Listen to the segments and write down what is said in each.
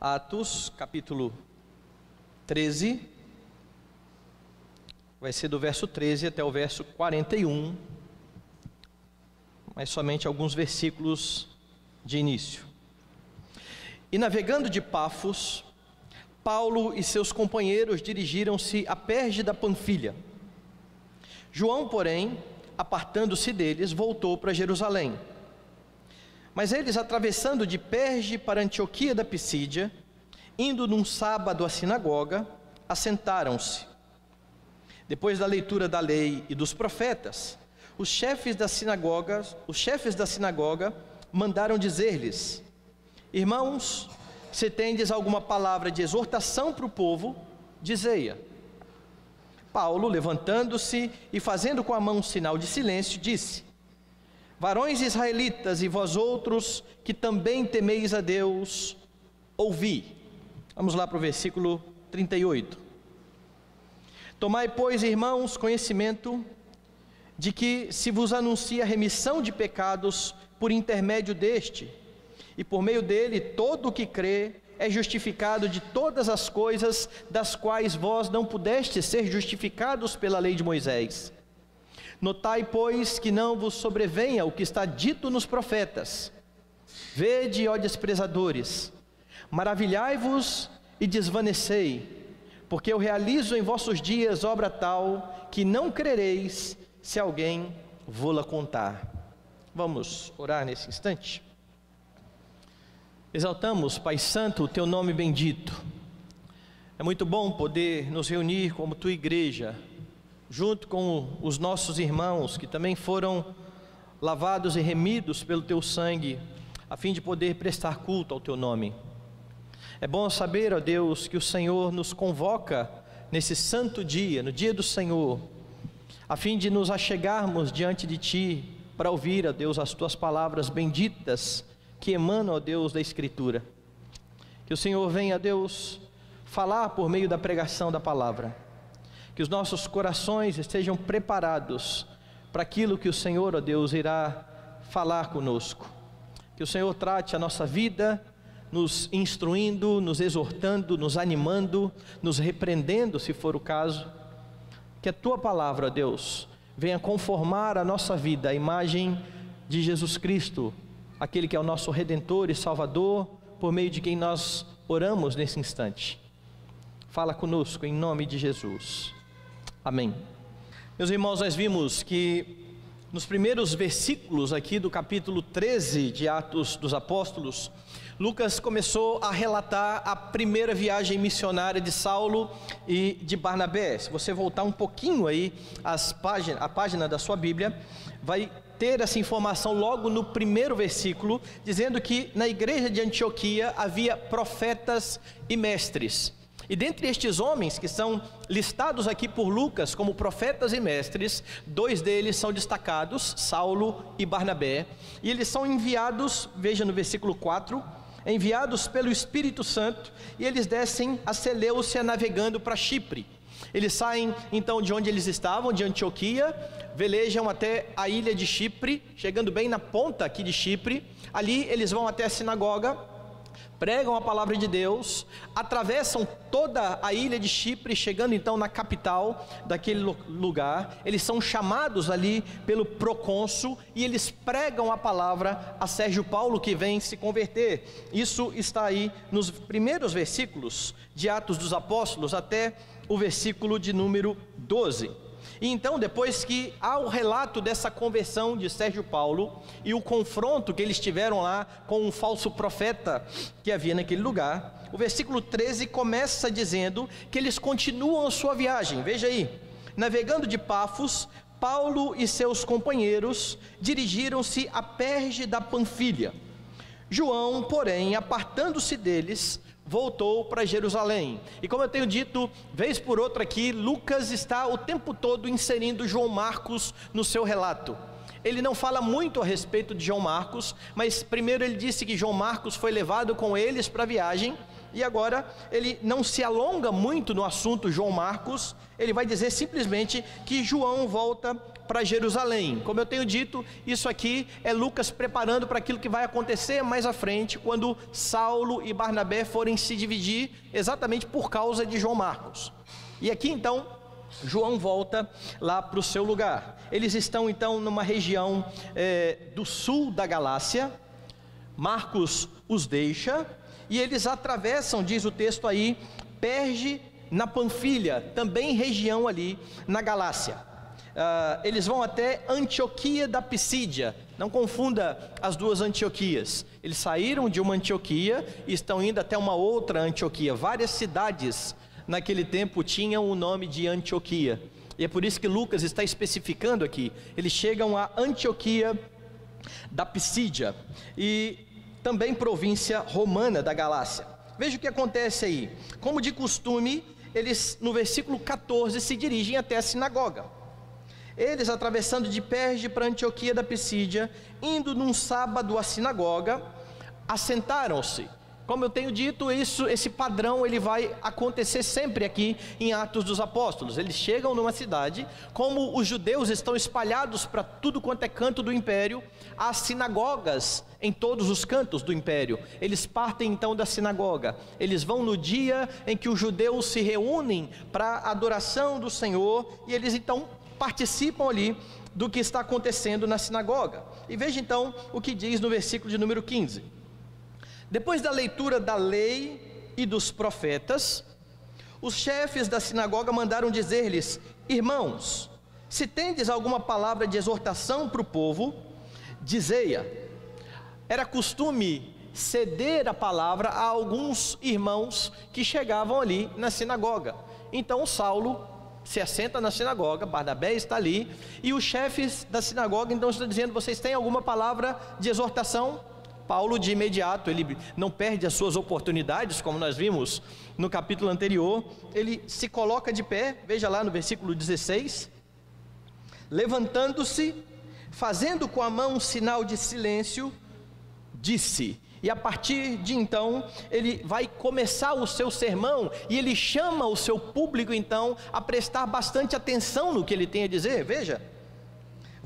Atos, capítulo 13, vai ser do verso 13 até o verso 41, mas somente alguns versículos de início. E navegando de Pafos, Paulo e seus companheiros dirigiram-se a Perge da Panfilha. João, porém, apartando-se deles, voltou para Jerusalém. Mas eles, atravessando de Perge para Antioquia da Pisídia, indo num sábado à sinagoga, assentaram-se. Depois da leitura da lei e dos profetas, os chefes da sinagoga mandaram dizer-lhes: Irmãos, se tendes alguma palavra de exortação para o povo, dizei-a. Paulo, levantando-se e fazendo com a mão um sinal de silêncio, disse: Varões israelitas e vós outros que também temeis a Deus, ouvi. Vamos lá para o versículo 38. Tomai, pois, irmãos, conhecimento de que se vos anuncia remissão de pecados por intermédio deste, e por meio dele todo o que crê é justificado de todas as coisas das quais vós não pudestes ser justificados pela lei de Moisés. Notai, pois, que não vos sobrevenha o que está dito nos profetas. Vede, ó desprezadores, maravilhai-vos e desvanecei, porque eu realizo em vossos dias obra tal que não crereis se alguém vô-la contar. Vamos orar nesse instante. Exaltamos, Pai Santo, o Teu nome bendito. É muito bom poder nos reunir como Tua igreja, junto com os nossos irmãos que também foram lavados e remidos pelo Teu sangue, a fim de poder prestar culto ao Teu nome. É bom saber, ó Deus, que o Senhor nos convoca nesse santo dia, no dia do Senhor, a fim de nos achegarmos diante de Ti, para ouvir, ó Deus, as Tuas palavras benditas, que emanam, ó Deus, da Escritura. Que o Senhor venha, ó Deus, falar por meio da pregação da palavra. Que os nossos corações estejam preparados para aquilo que o Senhor, ó Deus, irá falar conosco. Que o Senhor trate a nossa vida, nos instruindo, nos exortando, nos animando, nos repreendendo, se for o caso. Que a Tua palavra, ó Deus, venha conformar a nossa vida à imagem de Jesus Cristo, aquele que é o nosso Redentor e Salvador, por meio de quem nós oramos nesse instante. Fala conosco em nome de Jesus. Amém. Meus irmãos, nós vimos que nos primeiros versículos aqui do capítulo 13 de Atos dos Apóstolos, Lucas começou a relatar a primeira viagem missionária de Saulo e de Barnabé. Se você voltar um pouquinho aí a página da sua Bíblia, vai ter essa informação logo no primeiro versículo, dizendo que na igreja de Antioquia havia profetas e mestres. E dentre estes homens que são listados aqui por Lucas como profetas e mestres, dois deles são destacados, Saulo e Barnabé, e eles são enviados, veja no versículo 4, enviados pelo Espírito Santo, e eles descem a Seleucia navegando para Chipre. Eles saem então de onde eles estavam, de Antioquia, velejam até a ilha de Chipre, chegando bem na ponta aqui de Chipre. Ali eles vão até a sinagoga, pregam a palavra de Deus, atravessam toda a ilha de Chipre, chegando então na capital daquele lugar. Eles são chamados ali pelo procônsul e eles pregam a palavra a Sérgio Paulo, que vem se converter. Isso está aí nos primeiros versículos de Atos dos Apóstolos até o versículo de número 12. E então, depois que há o relato dessa conversão de Sérgio Paulo e o confronto que eles tiveram lá com um falso profeta que havia naquele lugar, o versículo 13 começa dizendo que eles continuam a sua viagem. Veja aí: navegando de Pafos, Paulo e seus companheiros dirigiram-se a Perge da Panfilha. João, porém, apartando-se deles, voltou para Jerusalém. E como eu tenho dito vez por outra aqui, Lucas está o tempo todo inserindo João Marcos no seu relato. Ele não fala muito a respeito de João Marcos, mas primeiro ele disse que João Marcos foi levado com eles para a viagem, e agora ele não se alonga muito no assunto João Marcos. Ele vai dizer simplesmente que João volta para para Jerusalém. Como eu tenho dito, isso aqui é Lucas preparando para aquilo que vai acontecer mais à frente, quando Saulo e Barnabé forem se dividir, exatamente por causa de João Marcos. E aqui então, João volta lá para o seu lugar. Eles estão então numa região do sul da Galácia. Marcos os deixa e eles atravessam, diz o texto aí, Perge na Panfilha, também região ali na Galácia. Eles vão até Antioquia da Pisídia. Não confunda as duas Antioquias. Eles saíram de uma Antioquia e estão indo até uma outra Antioquia. Várias cidades naquele tempo tinham o nome de Antioquia, e é por isso que Lucas está especificando aqui. Eles chegam a Antioquia da Pisídia, e também província romana da Galácia. Veja o que acontece aí. Como de costume, eles no versículo 14 se dirigem até a sinagoga. Eles, atravessando de Perge para Antioquia da Pisídia, indo num sábado à sinagoga, assentaram-se. Como eu tenho dito, esse padrão ele vai acontecer sempre aqui em Atos dos Apóstolos. Eles chegam numa cidade, como os judeus estão espalhados para tudo quanto é canto do império, há sinagogas em todos os cantos do império. Eles partem então da sinagoga, eles vão no dia em que os judeus se reúnem para a adoração do Senhor, e eles então participam ali do que está acontecendo na sinagoga. E veja então o que diz no versículo de número 15. Depois da leitura da lei e dos profetas, os chefes da sinagoga mandaram dizer-lhes: irmãos, se tendes alguma palavra de exortação para o povo, dizei-a. Era costume ceder a palavra a alguns irmãos que chegavam ali na sinagoga. Então Saulo se assenta na sinagoga, Barnabé está ali, e os chefes da sinagoga então estão dizendo: vocês têm alguma palavra de exortação? Paulo de imediato, ele não perde as suas oportunidades, como nós vimos no capítulo anterior. Ele se coloca de pé, veja lá no versículo 16, levantando-se, fazendo com a mão um sinal de silêncio, disse. E a partir de então, ele vai começar o seu sermão, e ele chama o seu público então a prestar bastante atenção no que ele tem a dizer. Veja: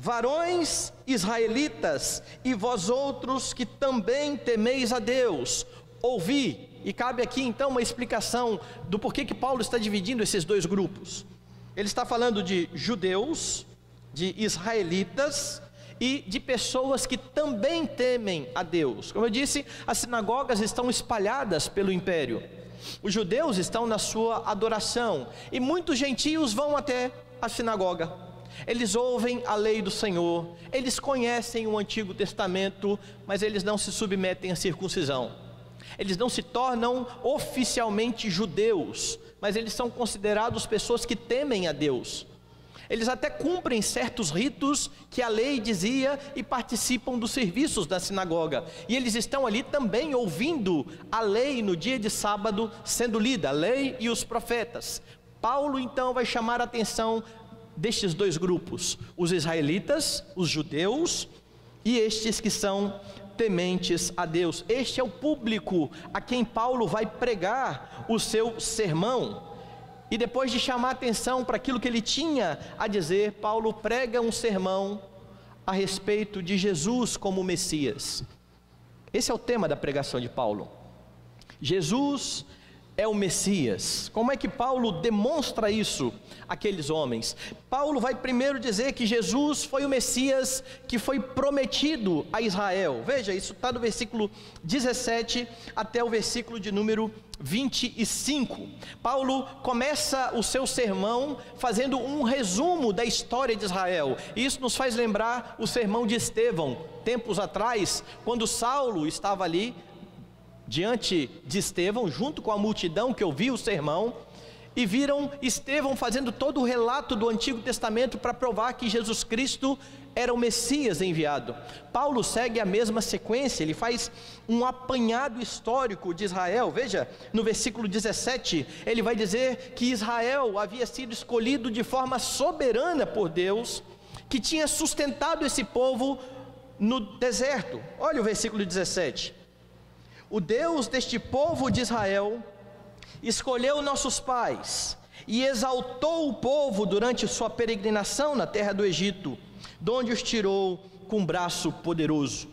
varões israelitas, e vós outros que também temeis a Deus, ouvi. E cabe aqui então uma explicação do porquê que Paulo está dividindo esses dois grupos. Ele está falando de judeus, de israelitas e de pessoas que também temem a Deus. Como eu disse, as sinagogas estão espalhadas pelo império. Os judeus estão na sua adoração, e muitos gentios vão até a sinagoga. Eles ouvem a lei do Senhor, eles conhecem o Antigo Testamento, mas eles não se submetem à circuncisão. Eles não se tornam oficialmente judeus, mas eles são considerados pessoas que temem a Deus. Eles até cumprem certos ritos que a lei dizia e participam dos serviços da sinagoga. E eles estão ali também ouvindo a lei no dia de sábado sendo lida, a lei e os profetas. Paulo então vai chamar a atenção destes dois grupos: os israelitas, os judeus, e estes que são tementes a Deus. Este é o público a quem Paulo vai pregar o seu sermão. E depois de chamar a atenção para aquilo que ele tinha a dizer, Paulo prega um sermão a respeito de Jesus como Messias. Esse é o tema da pregação de Paulo. Jesus é o Messias. Como é que Paulo demonstra isso àqueles homens? Paulo vai primeiro dizer que Jesus foi o Messias que foi prometido a Israel. Veja, isso está do versículo 17 até o versículo de número 25. Paulo começa o seu sermão fazendo um resumo da história de Israel. E isso nos faz lembrar o sermão de Estevão, tempos atrás, quando Saulo estava ali diante de Estevão, junto com a multidão que ouviu o sermão, e viram Estevão fazendo todo o relato do Antigo Testamento para provar que Jesus Cristo era o Messias enviado. Paulo segue a mesma sequência, ele faz um apanhado histórico de Israel. Veja, no versículo 17, ele vai dizer que Israel havia sido escolhido de forma soberana por Deus, que tinha sustentado esse povo no deserto. Olha o versículo 17. O Deus deste povo de Israel escolheu nossos pais e exaltou o povo durante sua peregrinação na terra do Egito, de onde os tirou com um braço poderoso.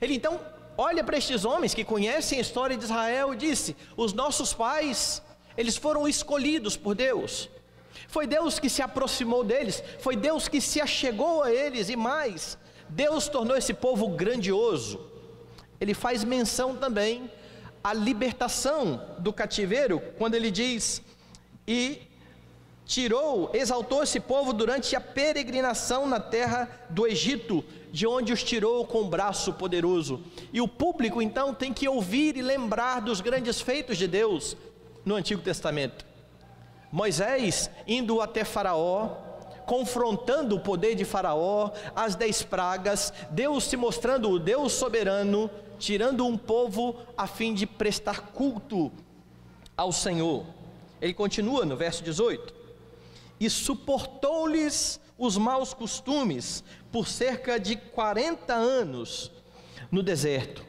Ele então olha para estes homens que conhecem a história de Israel e disse: os nossos pais, eles foram escolhidos por Deus, foi Deus que se aproximou deles, foi Deus que se achegou a eles, e mais, Deus tornou esse povo grandioso. Ele faz menção também à libertação do cativeiro, quando ele diz: e exaltou esse povo durante a peregrinação na terra do Egito, de onde os tirou com o braço poderoso. E o público então tem que ouvir e lembrar dos grandes feitos de Deus no Antigo Testamento. Moisés indo até Faraó, confrontando o poder de Faraó, as 10 pragas, Deus se mostrando o Deus soberano, tirando um povo a fim de prestar culto ao Senhor. Ele continua no verso 18: e suportou-lhes os maus costumes por cerca de 40 anos no deserto.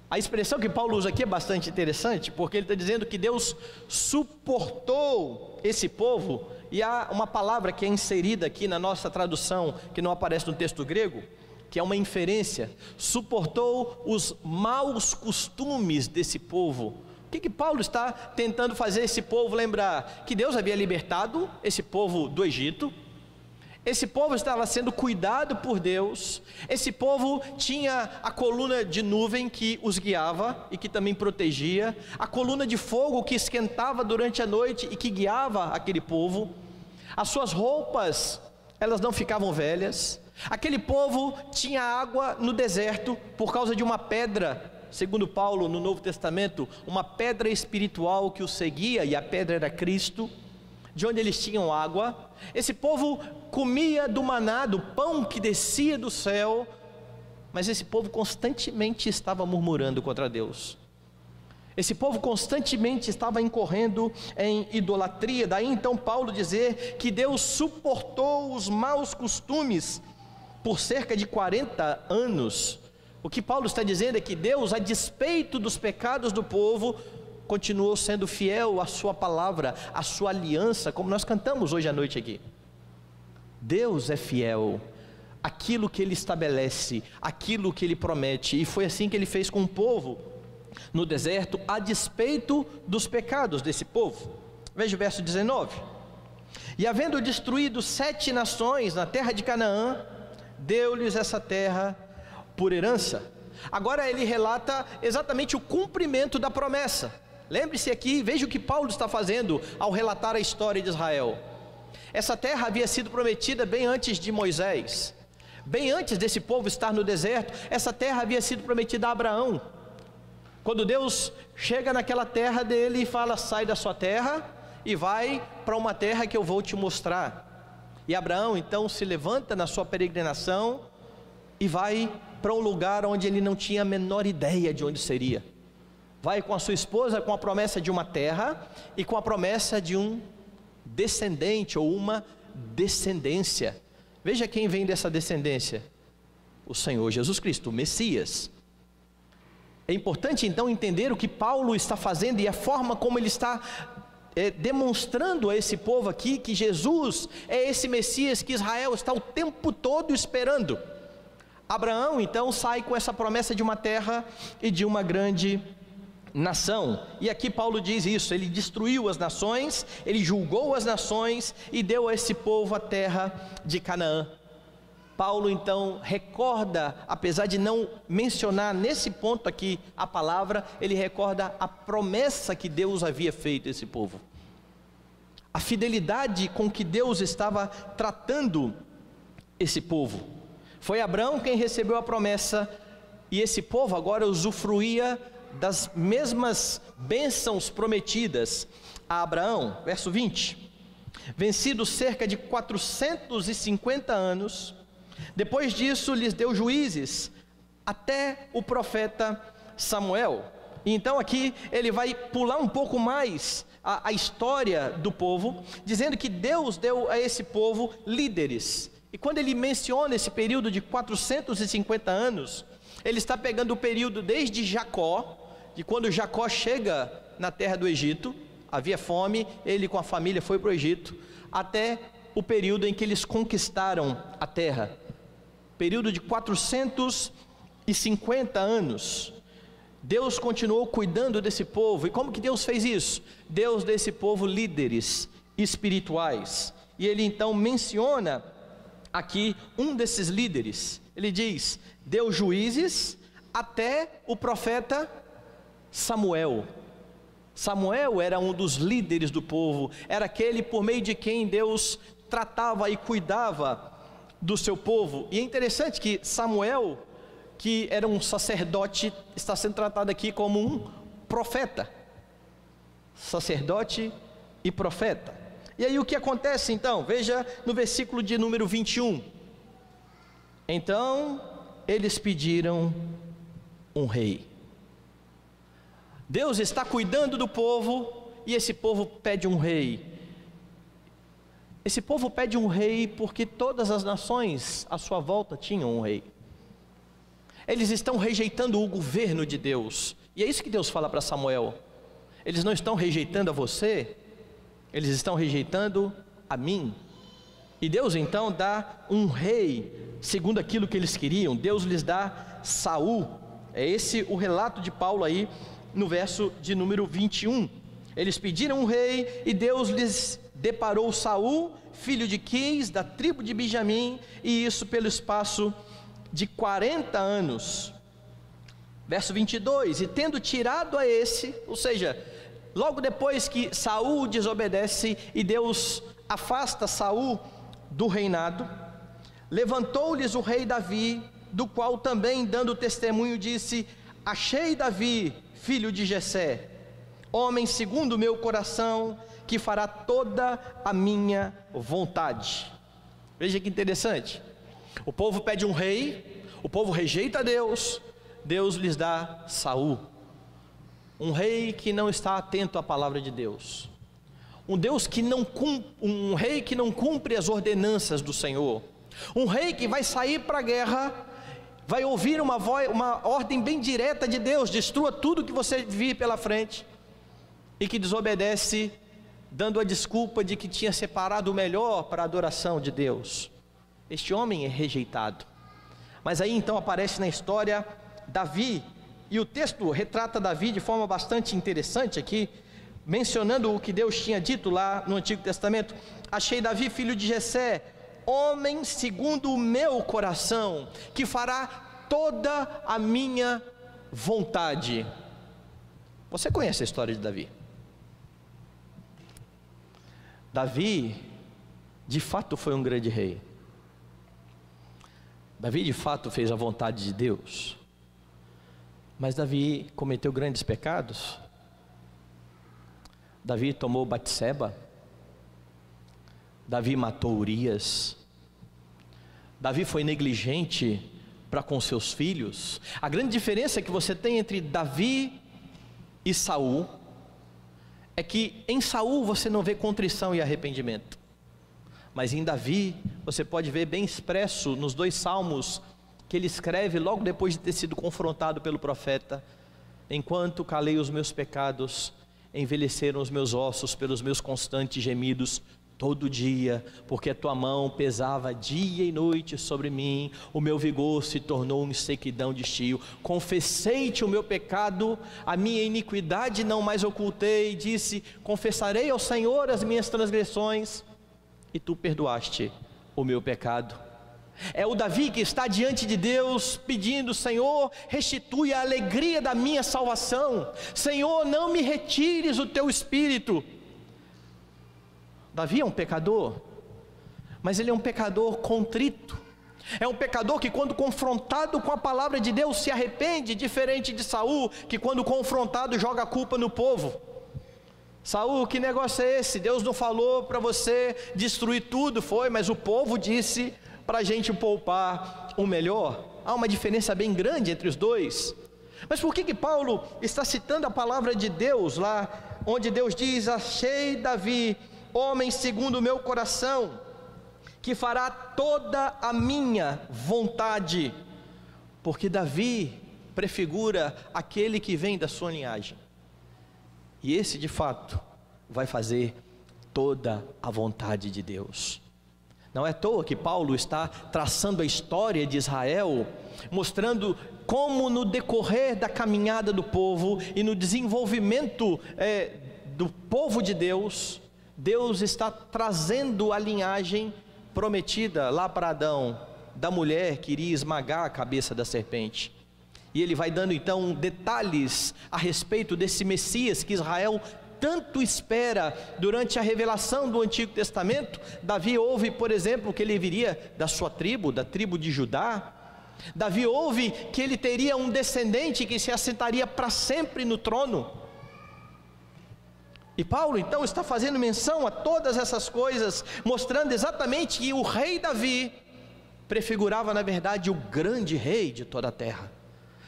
A expressão que Paulo usa aqui é bastante interessante, porque ele está dizendo que Deus suportou esse povo, e há uma palavra que é inserida aqui na nossa tradução, que não aparece no texto grego, que é uma inferência: suportou os maus costumes desse povo. O que Paulo está tentando fazer esse povo lembrar? Que Deus havia libertado esse povo do Egito, esse povo estava sendo cuidado por Deus, esse povo tinha a coluna de nuvem que os guiava e que também protegia, a coluna de fogo que esquentava durante a noite e que guiava aquele povo, as suas roupas, elas não ficavam velhas, aquele povo tinha água no deserto por causa de uma pedra, segundo Paulo no Novo Testamento, uma pedra espiritual que os seguia, e a pedra era Cristo, de onde eles tinham água. Esse povo comia do maná, do pão que descia do céu, mas esse povo constantemente estava murmurando contra Deus, esse povo constantemente estava incorrendo em idolatria. Daí então Paulo dizer que Deus suportou os maus costumes por cerca de 40 anos. O que Paulo está dizendo é que Deus, a despeito dos pecados do povo, continuou sendo fiel à sua palavra, à sua aliança, como nós cantamos hoje à noite aqui. Deus é fiel àquilo que Ele estabelece, àquilo que Ele promete, e foi assim que Ele fez com o povo no deserto, a despeito dos pecados desse povo. Veja o verso 19: e havendo destruído 7 nações na terra de Canaã, deu-lhes essa terra por herança. Agora ele relata exatamente o cumprimento da promessa. Lembre-se aqui, veja o que Paulo está fazendo ao relatar a história de Israel. Essa terra havia sido prometida bem antes de Moisés, bem antes desse povo estar no deserto. Essa terra havia sido prometida a Abraão, quando Deus chega naquela terra dele e fala: sai da sua terra e vai para uma terra que eu vou te mostrar. E Abraão então se levanta na sua peregrinação e vai para um lugar onde ele não tinha a menor ideia de onde seria. Vai com a sua esposa com a promessa de uma terra e com a promessa de um descendente ou uma descendência. Veja quem vem dessa descendência: o Senhor Jesus Cristo, o Messias. É importante então entender o que Paulo está fazendo e a forma como ele está demonstrando a esse povo aqui que Jesus é esse Messias que Israel está o tempo todo esperando. Abraão então sai com essa promessa de uma terra e de uma grande nação, e aqui Paulo diz isso: ele destruiu as nações, ele julgou as nações e deu a esse povo a terra de Canaã. Paulo então recorda, apesar de não mencionar nesse ponto aqui a palavra, ele recorda a promessa que Deus havia feito a esse povo, a fidelidade com que Deus estava tratando esse povo. Foi Abraão quem recebeu a promessa, e esse povo agora usufruía das mesmas bênçãos prometidas a Abraão. Verso 20: vencidos cerca de 450 anos, depois disso lhes deu juízes até o profeta Samuel. E então aqui ele vai pular um pouco mais a história do povo, dizendo que Deus deu a esse povo líderes. E quando ele menciona esse período de 450 anos, ele está pegando o período desde Jacó, de quando Jacó chega na terra do Egito, havia fome, ele com a família foi para o Egito, até o período em que eles conquistaram a terra, período de 450 anos, Deus continuou cuidando desse povo. E como que Deus fez isso? Deus deu esse povo líderes espirituais, e ele então menciona aqui um desses líderes. Ele diz: deu juízes até o profeta Samuel. Samuel era um dos líderes do povo, era aquele por meio de quem Deus tratava e cuidava do seu povo. E é interessante que Samuel, que era um sacerdote, está sendo tratado aqui como um profeta, sacerdote e profeta. E aí o que acontece então? Veja no versículo de número 21. Então eles pediram um rei. Deus está cuidando do povo, e esse povo pede um rei. Esse povo pede um rei porque todas as nações à sua volta tinham um rei. Eles estão rejeitando o governo de Deus, e é isso que Deus fala para Samuel: eles não estão rejeitando a você, eles estão rejeitando a mim. E Deus então dá um rei segundo aquilo que eles queriam. Deus lhes dá Saul. É esse o relato de Paulo aí no verso de número 21. Eles pediram um rei, e Deus lhes deparou Saul, filho de Quis, da tribo de Benjamim, e isso pelo espaço de 40 anos. Verso 22, e tendo tirado a esse, ou seja, logo depois que Saul desobedece e Deus afasta Saul do reinado, levantou-lhes o rei Davi, do qual também, dando testemunho, disse: achei Davi, filho de Jessé, homem segundo o meu coração, que fará toda a minha vontade. Veja que interessante, o povo pede um rei, o povo rejeita Deus, Deus lhes dá Saul, um rei que não está atento à palavra de Deus, um rei que não cumpre as ordenanças do Senhor, um rei que vai sair para a guerra, vai ouvir uma ordem bem direta de Deus: destrua tudo que você vir pela frente, e que desobedece, dando a desculpa de que tinha separado o melhor para a adoração de Deus. Este homem é rejeitado. Mas aí então aparece na história Davi, e o texto retrata Davi de forma bastante interessante aqui, mencionando o que Deus tinha dito lá no Antigo Testamento: achei Davi, filho de Jessé, homem segundo o meu coração, que fará toda a minha vontade. Você conhece a história de Davi? Davi, de fato, foi um grande rei. Davi, de fato, fez a vontade de Deus. Mas Davi cometeu grandes pecados. Davi tomou Batseba. Davi matou Urias. Davi foi negligente para com seus filhos. A grande diferença que você tem entre Davi e Saul é que em Saul você não vê contrição e arrependimento, mas em Davi você pode ver bem expresso nos 2 salmos que ele escreve logo depois de ter sido confrontado pelo profeta: enquanto calei os meus pecados, envelheceram os meus ossos pelos meus constantes gemidos todo dia, porque a tua mão pesava dia e noite sobre mim, o meu vigor se tornou em sequidão de estio. Confessei-te o meu pecado, a minha iniquidade não mais ocultei, disse: confessarei ao Senhor as minhas transgressões, e tu perdoaste o meu pecado. É o Davi que está diante de Deus pedindo: Senhor, restitui a alegria da minha salvação, Senhor, não me retires o teu espírito. Davi é um pecador, mas ele é um pecador contrito, é um pecador que quando confrontado com a palavra de Deus se arrepende, diferente de Saul, que quando confrontado joga a culpa no povo. Saul, que negócio é esse? Deus não falou para você destruir tudo? Foi, mas o povo disse para a gente poupar o melhor. Há uma diferença bem grande entre os dois. Mas por que Paulo está citando a palavra de Deus lá, onde Deus diz: achei Davi, homem segundo o meu coração, que fará toda a minha vontade? Porque Davi prefigura aquele que vem da sua linhagem, e esse de fato vai fazer toda a vontade de Deus. Não é à toa que Paulo está traçando a história de Israel, mostrando como no decorrer da caminhada do povo e no desenvolvimento do povo de Deus, Deus está trazendo a linhagem prometida lá para Adão, da mulher que iria esmagar a cabeça da serpente. E ele vai dando então detalhes a respeito desse Messias que Israel tanto espera durante a revelação do Antigo Testamento. Davi ouve, por exemplo, que ele viria da sua tribo, da tribo de Judá. Davi ouve que ele teria um descendente que se assentaria para sempre no trono. E Paulo então está fazendo menção a todas essas coisas, mostrando exatamente que o rei Davi prefigurava na verdade o grande rei de toda a terra.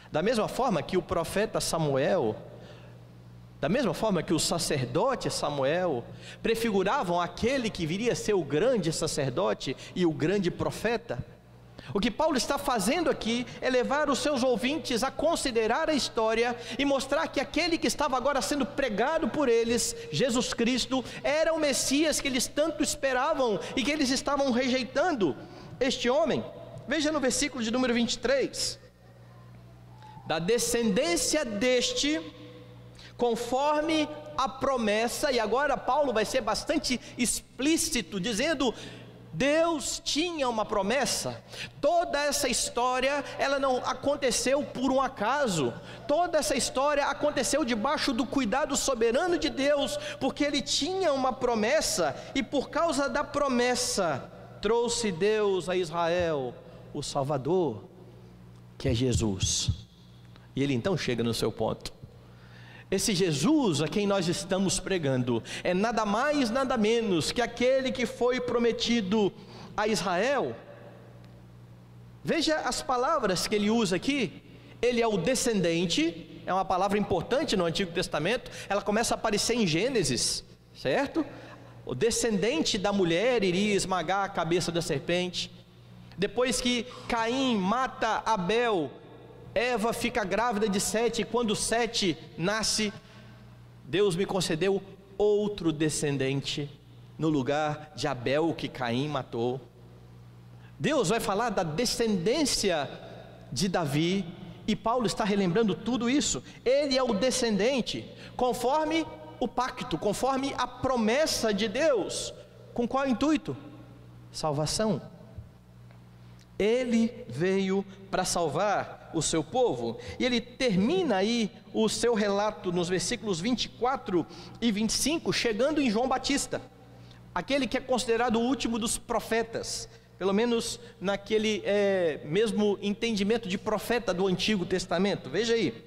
Da mesma forma que o profeta Samuel, da mesma forma que o sacerdote Samuel prefiguravam aquele que viria a ser o grande sacerdote e o grande profeta, o que Paulo está fazendo aqui é levar os seus ouvintes a considerar a história e mostrar que aquele que estava agora sendo pregado por eles, Jesus Cristo, era o Messias que eles tanto esperavam e que eles estavam rejeitando. Este homem, veja no versículo de número 23, da descendência deste, conforme a promessa, e agora Paulo vai ser bastante explícito, dizendo: Deus tinha uma promessa. Toda essa história, ela não aconteceu por um acaso. Toda essa história aconteceu debaixo do cuidado soberano de Deus, porque Ele tinha uma promessa, e por causa da promessa, trouxe Deus a Israel o Salvador, que é Jesus. E ele então chega no seu ponto. Esse Jesus a quem nós estamos pregando é nada mais, nada menos que aquele que foi prometido a Israel. Veja as palavras que ele usa aqui. Ele é o descendente, é uma palavra importante no Antigo Testamento, ela começa a aparecer em Gênesis, certo? O descendente da mulher iria esmagar a cabeça da serpente. Depois que Caim mata Abel, Eva fica grávida de Sete, e quando Sete nasce, Deus me concedeu outro descendente, no lugar de Abel que Caim matou. Deus vai falar da descendência de Davi, e Paulo está relembrando tudo isso. Ele é o descendente, conforme o pacto, conforme a promessa de Deus. Com qual intuito? Salvação. Ele veio para salvar o seu povo, e ele termina aí o seu relato nos versículos 24 e 25, chegando em João Batista, aquele que é considerado o último dos profetas, pelo menos naquele mesmo entendimento de profeta do Antigo Testamento. Veja aí: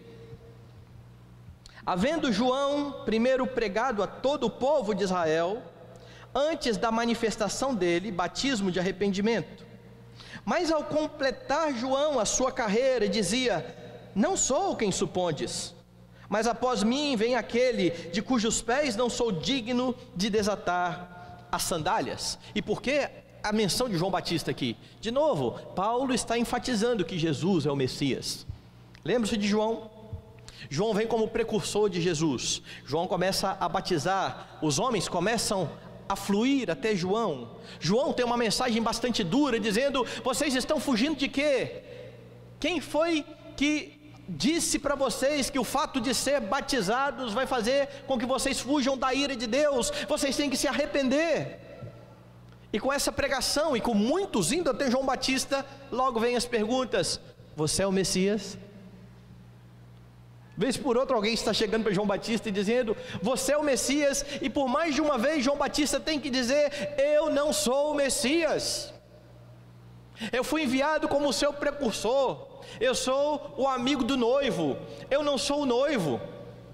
havendo João primeiro pregado a todo o povo de Israel, antes da manifestação dele, batismo de arrependimento. Mas ao completar João a sua carreira, dizia: não sou quem supondes, mas após mim vem aquele de cujos pés não sou digno de desatar as sandálias. E por que a menção de João Batista aqui? De novo, Paulo está enfatizando que Jesus é o Messias. Lembra-se de João? João vem como precursor de Jesus. João começa a batizar, os homens começam a fluir até João. João tem uma mensagem bastante dura, dizendo: vocês estão fugindo de quê? Quem foi que disse para vocês que o fato de ser batizados vai fazer com que vocês fujam da ira de Deus? Vocês têm que se arrepender. E com essa pregação, e com muitos indo até João Batista, logo vem as perguntas: você é o Messias? Vez por outra alguém está chegando para João Batista e dizendo: você é o Messias. E por mais de uma vez João Batista tem que dizer: eu não sou o Messias, eu fui enviado como o seu precursor, eu sou o amigo do noivo, eu não sou o noivo.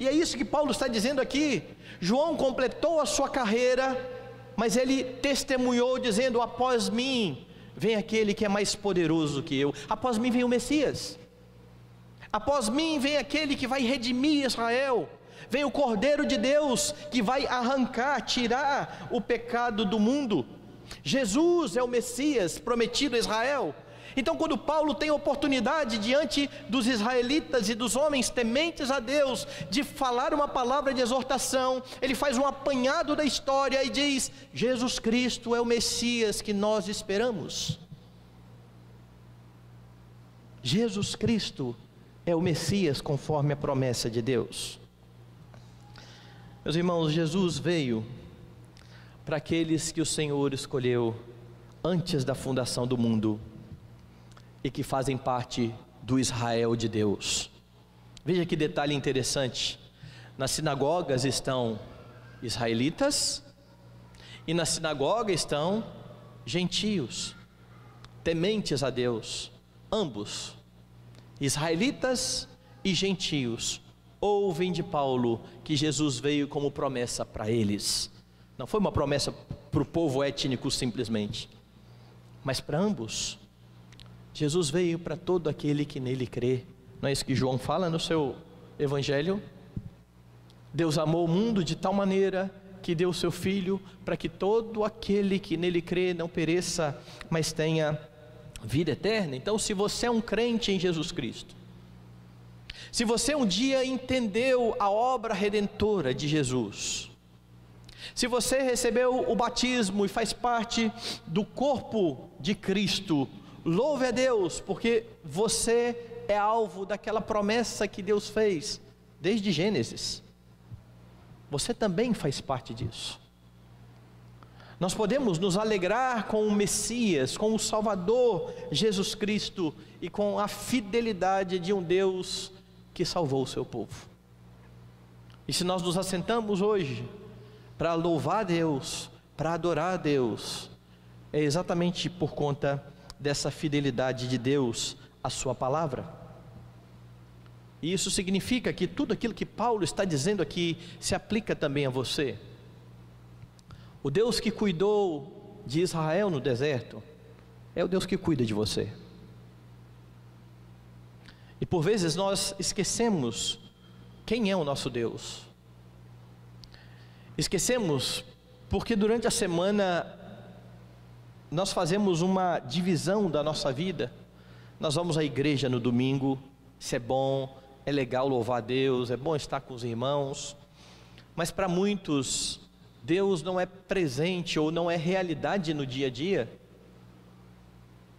E é isso que Paulo está dizendo aqui. João completou a sua carreira, mas ele testemunhou dizendo: após mim vem aquele que é mais poderoso que eu, após mim vem o Messias. Após mim vem aquele que vai redimir Israel, vem o Cordeiro de Deus que vai arrancar, tirar o pecado do mundo. Jesus é o Messias prometido a Israel. Então, quando Paulo tem oportunidade diante dos israelitas e dos homens tementes a Deus, de falar uma palavra de exortação, ele faz um apanhado da história e diz: Jesus Cristo é o Messias que nós esperamos. Jesus Cristo é o Messias conforme a promessa de Deus. Meus irmãos, Jesus veio para aqueles que o Senhor escolheu antes da fundação do mundo e que fazem parte do Israel de Deus. Veja que detalhe interessante: nas sinagogas estão israelitas e na sinagoga estão gentios, tementes a Deus, ambos, israelitas e gentios, ouvem de Paulo que Jesus veio como promessa para eles. Não foi uma promessa para o povo étnico simplesmente, mas para ambos. Jesus veio para todo aquele que nele crê. Não é isso que João fala no seu evangelho? Deus amou o mundo de tal maneira que deu o seu Filho, para que todo aquele que nele crê não pereça, mas tenha vida eterna. Então, se você é um crente em Jesus Cristo, se você um dia entendeu a obra redentora de Jesus, se você recebeu o batismo e faz parte do corpo de Cristo, louve a Deus, porque você é alvo daquela promessa que Deus fez desde Gênesis. Você também faz parte disso. Nós podemos nos alegrar com o Messias, com o Salvador Jesus Cristo e com a fidelidade de um Deus que salvou o seu povo. E se nós nos assentamos hoje para louvar a Deus, para adorar a Deus, é exatamente por conta dessa fidelidade de Deus à sua palavra. E isso significa que tudo aquilo que Paulo está dizendo aqui se aplica também a você. O Deus que cuidou de Israel no deserto é o Deus que cuida de você. E por vezes nós esquecemos quem é o nosso Deus. Esquecemos porque durante a semana nós fazemos uma divisão da nossa vida. Nós vamos à igreja no domingo, isso é bom, é legal louvar a Deus, é bom estar com os irmãos, mas para muitos Deus não é presente ou não é realidade no dia a dia,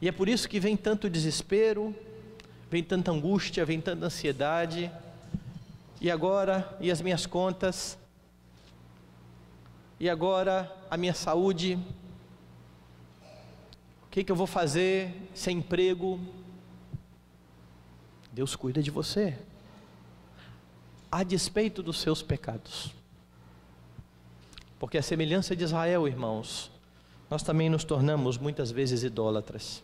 e é por isso que vem tanto desespero, vem tanta angústia, vem tanta ansiedade. E agora, e as minhas contas? E agora, a minha saúde? O que eu vou fazer sem emprego? Deus cuida de você, a despeito dos seus pecados. Porque a semelhança de Israel, irmãos, nós também nos tornamos muitas vezes idólatras.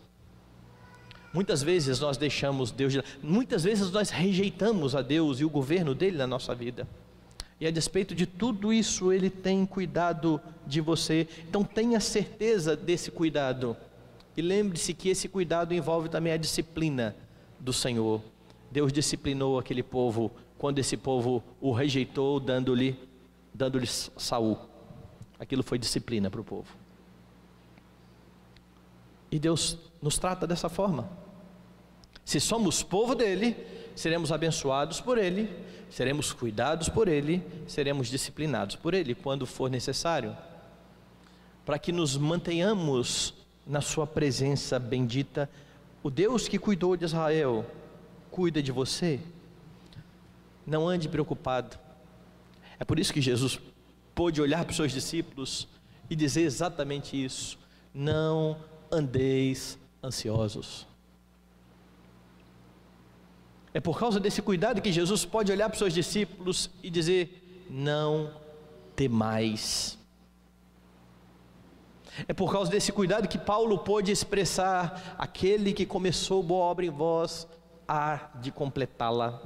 Muitas vezes nós deixamos Deus, muitas vezes nós rejeitamos a Deus e o governo dele na nossa vida. E a despeito de tudo isso, Ele tem cuidado de você. Então tenha certeza desse cuidado. E lembre-se que esse cuidado envolve também a disciplina do Senhor. Deus disciplinou aquele povo quando esse povo o rejeitou, dando-lhe Saul. Aquilo foi disciplina para o povo. E Deus nos trata dessa forma. Se somos povo dele, seremos abençoados por ele, seremos cuidados por ele, seremos disciplinados por ele quando for necessário, para que nos mantenhamos na sua presença bendita. O Deus que cuidou de Israel cuida de você. Não ande preocupado. É por isso que Jesus pôde olhar para os seus discípulos e dizer exatamente isso: não andeis ansiosos. É por causa desse cuidado que Jesus pode olhar para os seus discípulos e dizer: não temais. É por causa desse cuidado que Paulo pôde expressar: aquele que começou boa obra em vós há de completá-la.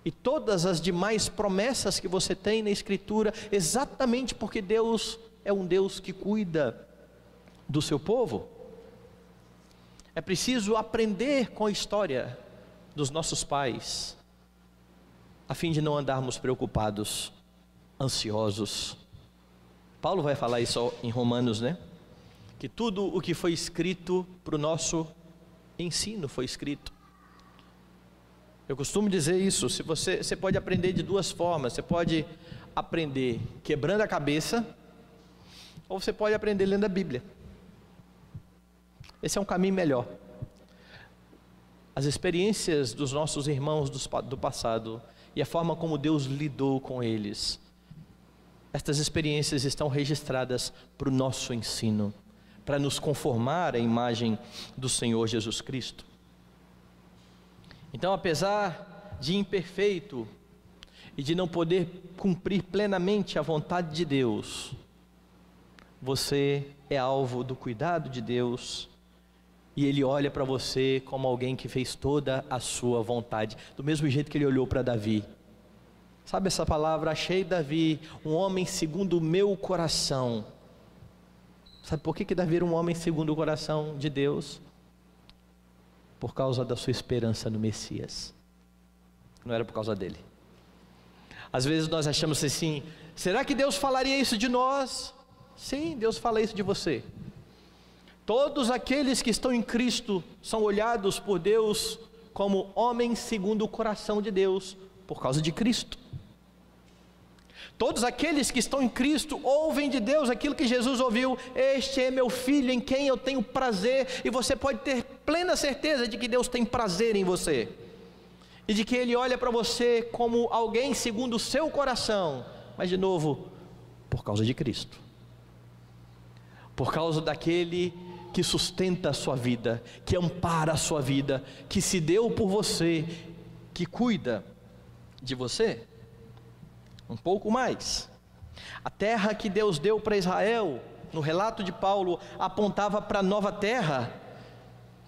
E todas as demais promessas que você tem na Escritura, exatamente porque Deus é um Deus que cuida do seu povo. É preciso aprender com a história dos nossos pais, a fim de não andarmos preocupados, ansiosos. Paulo vai falar isso em Romanos, né? que tudo o que foi escrito para o nosso ensino foi escrito. Eu costumo dizer isso, se você pode aprender de duas formas. Você pode aprender quebrando a cabeça, ou você pode aprender lendo a Bíblia. Esse é um caminho melhor. As experiências dos nossos irmãos do passado e a forma como Deus lidou com eles, estas experiências estão registradas para o nosso ensino, para nos conformar à imagem do Senhor Jesus Cristo. Então, apesar de imperfeito e de não poder cumprir plenamente a vontade de Deus, você é alvo do cuidado de Deus, e Ele olha para você como alguém que fez toda a sua vontade, do mesmo jeito que Ele olhou para Davi. Sabe essa palavra? Achei Davi um homem segundo o meu coração. Sabe por que Davi era um homem segundo o coração de Deus? Por causa da sua esperança no Messias. Não era por causa dele. Às vezes nós achamos assim: será que Deus falaria isso de nós? Sim, Deus fala isso de você. Todos aqueles que estão em Cristo são olhados por Deus como homens segundo o coração de Deus, por causa de Cristo. Todos aqueles que estão em Cristo ouvem de Deus aquilo que Jesus ouviu: este é meu filho em quem eu tenho prazer. E você pode ter plena certeza de que Deus tem prazer em você, e de que Ele olha para você como alguém segundo o seu coração, mas de novo, por causa de Cristo, por causa daquele que sustenta a sua vida, que ampara a sua vida, que se deu por você, que cuida de você. Um pouco mais, a terra que Deus deu para Israel, no relato de Paulo, apontava para a nova terra,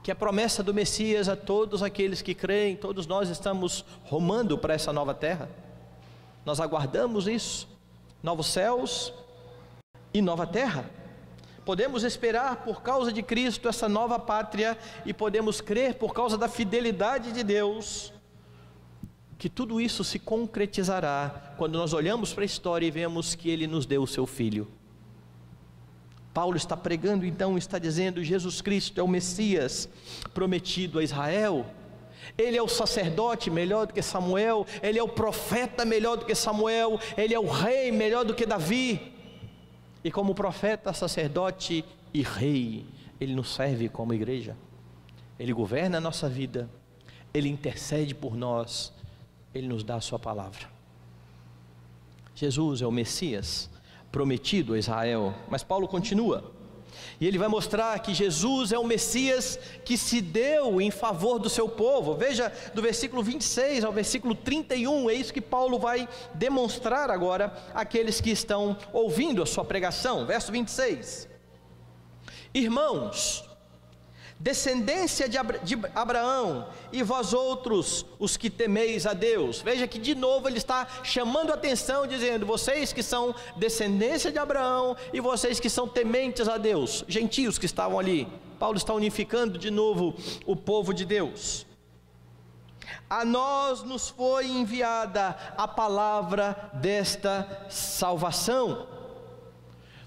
que é a promessa do Messias a todos aqueles que creem. Todos nós estamos rumando para essa nova terra, nós aguardamos isso, novos céus e nova terra. Podemos esperar por causa de Cristo essa nova pátria, e podemos crer por causa da fidelidade de Deus, que tudo isso se concretizará quando nós olhamos para a história e vemos que Ele nos deu o seu Filho. Paulo está pregando então, está dizendo: Jesus Cristo é o Messias prometido a Israel. Ele é o sacerdote melhor do que Samuel, Ele é o profeta melhor do que Samuel, Ele é o rei melhor do que Davi. E como profeta, sacerdote e rei, Ele nos serve como igreja. Ele governa a nossa vida, Ele intercede por nós, Ele nos dá a sua palavra. Jesus é o Messias prometido a Israel. Mas Paulo continua, e ele vai mostrar que Jesus é o Messias que se deu em favor do seu povo. Veja, do versículo 26 ao versículo 31, é isso que Paulo vai demonstrar agora àqueles que estão ouvindo a sua pregação. Verso 26: Irmãos, descendência de Abraão, e vós outros, os que temeis a Deus. Veja que de novo ele está chamando a atenção, dizendo: vocês que são descendência de Abraão, e vocês que são tementes a Deus, gentios que estavam ali. Paulo está unificando de novo o povo de Deus. A nós nos foi enviada a palavra desta salvação.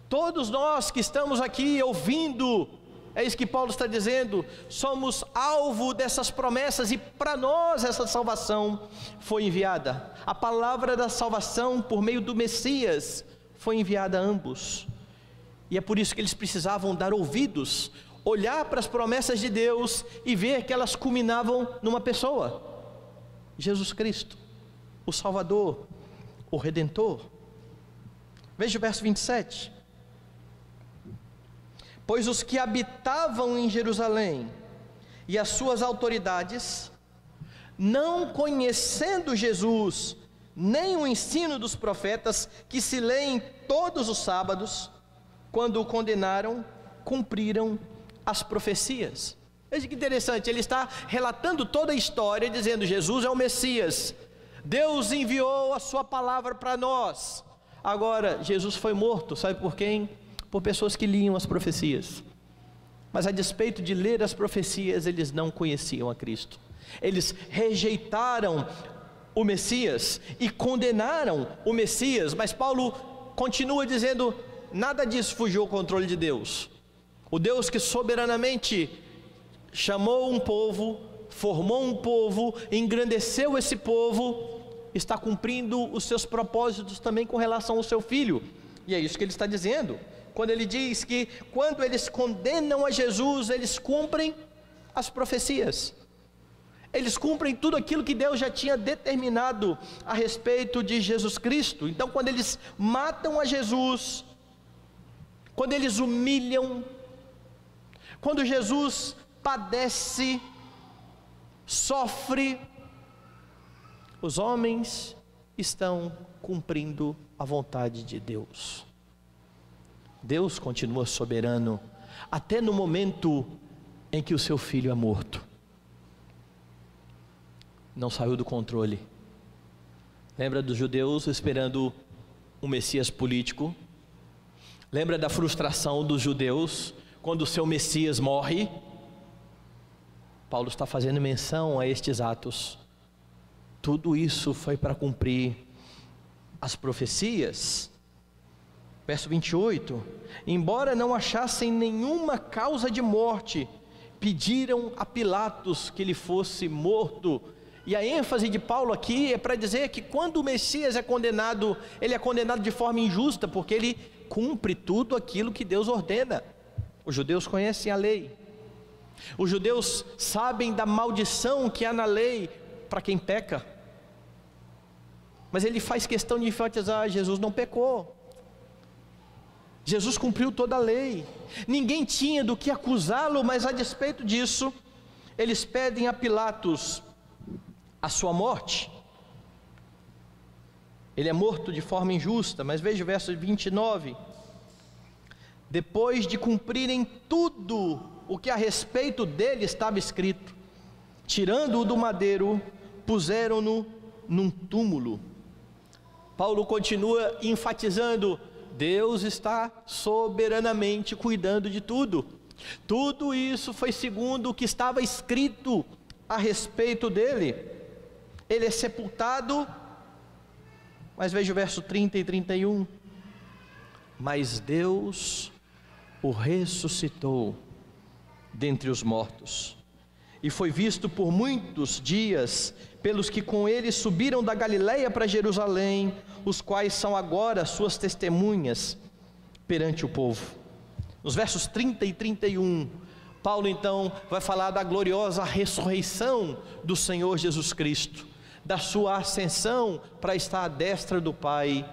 Todos nós que estamos aqui ouvindo, é isso que Paulo está dizendo, somos alvo dessas promessas, e para nós essa salvação foi enviada. A palavra da salvação por meio do Messias foi enviada a ambos, e é por isso que eles precisavam dar ouvidos, olhar para as promessas de Deus e ver que elas culminavam numa pessoa: Jesus Cristo, o Salvador, o Redentor. Veja o verso 27. Pois os que habitavam em Jerusalém e as suas autoridades, não conhecendo Jesus, nem o ensino dos profetas, que se leem todos os sábados, quando o condenaram, cumpriram as profecias. Veja que interessante, ele está relatando toda a história, dizendo: Jesus é o Messias, Deus enviou a sua palavra para nós. Agora, Jesus foi morto, sabe por quem? Por pessoas que liam as profecias, mas a despeito de ler as profecias, eles não conheciam a Cristo. Eles rejeitaram o Messias e condenaram o Messias. Mas Paulo continua dizendo: nada disso fugiu ao controle de Deus. O Deus que soberanamente chamou um povo, formou um povo, engrandeceu esse povo, está cumprindo os seus propósitos também com relação ao seu Filho. E é isso que ele está dizendo, quando ele diz que quando eles condenam a Jesus, eles cumprem as profecias. Eles cumprem tudo aquilo que Deus já tinha determinado a respeito de Jesus Cristo. Então, quando eles matam a Jesus, quando eles humilham, quando Jesus padece, sofre, os homens estão cumprindo a vontade de Deus. Deus continua soberano até no momento em que o seu filho é morto. Não saiu do controle. Lembra dos judeus esperando um Messias político? Lembra da frustração dos judeus quando o seu Messias morre? Paulo está fazendo menção a estes atos. Tudo isso foi para cumprir as profecias. Verso 28: embora não achassem nenhuma causa de morte, pediram a Pilatos que ele fosse morto. E a ênfase de Paulo aqui é para dizer que quando o Messias é condenado, ele é condenado de forma injusta, porque ele cumpre tudo aquilo que Deus ordena. Os judeus conhecem a lei, os judeus sabem da maldição que há na lei para quem peca, mas ele faz questão de enfatizar: Jesus não pecou, Jesus cumpriu toda a lei, ninguém tinha do que acusá-lo, mas a despeito disso, eles pedem a Pilatos a sua morte. Ele é morto de forma injusta, mas veja o verso 29, depois de cumprirem tudo o que a respeito dele estava escrito, tirando-o do madeiro, puseram-no num túmulo. Paulo continua enfatizando: Deus está soberanamente cuidando de tudo. Tudo isso foi segundo o que estava escrito a respeito dele. Ele é sepultado, mas veja o verso 30 e 31. Mas Deus o ressuscitou dentre os mortos, e foi visto por muitos dias pelos que com ele subiram da Galiléia para Jerusalém, os quais são agora suas testemunhas perante o povo. Nos versos 30 e 31, Paulo então vai falar da gloriosa ressurreição do Senhor Jesus Cristo, da sua ascensão para estar à destra do Pai,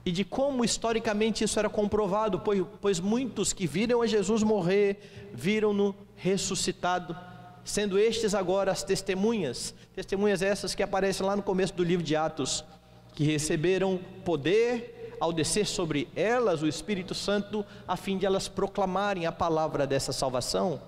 e de como historicamente isso era comprovado, pois muitos que viram a Jesus morrer, viram-no ressuscitado, sendo estes agora as testemunhas essas que aparecem lá no começo do livro de Atos, que receberam poder ao descer sobre elas o Espírito Santo, a fim de elas proclamarem a palavra dessa salvação.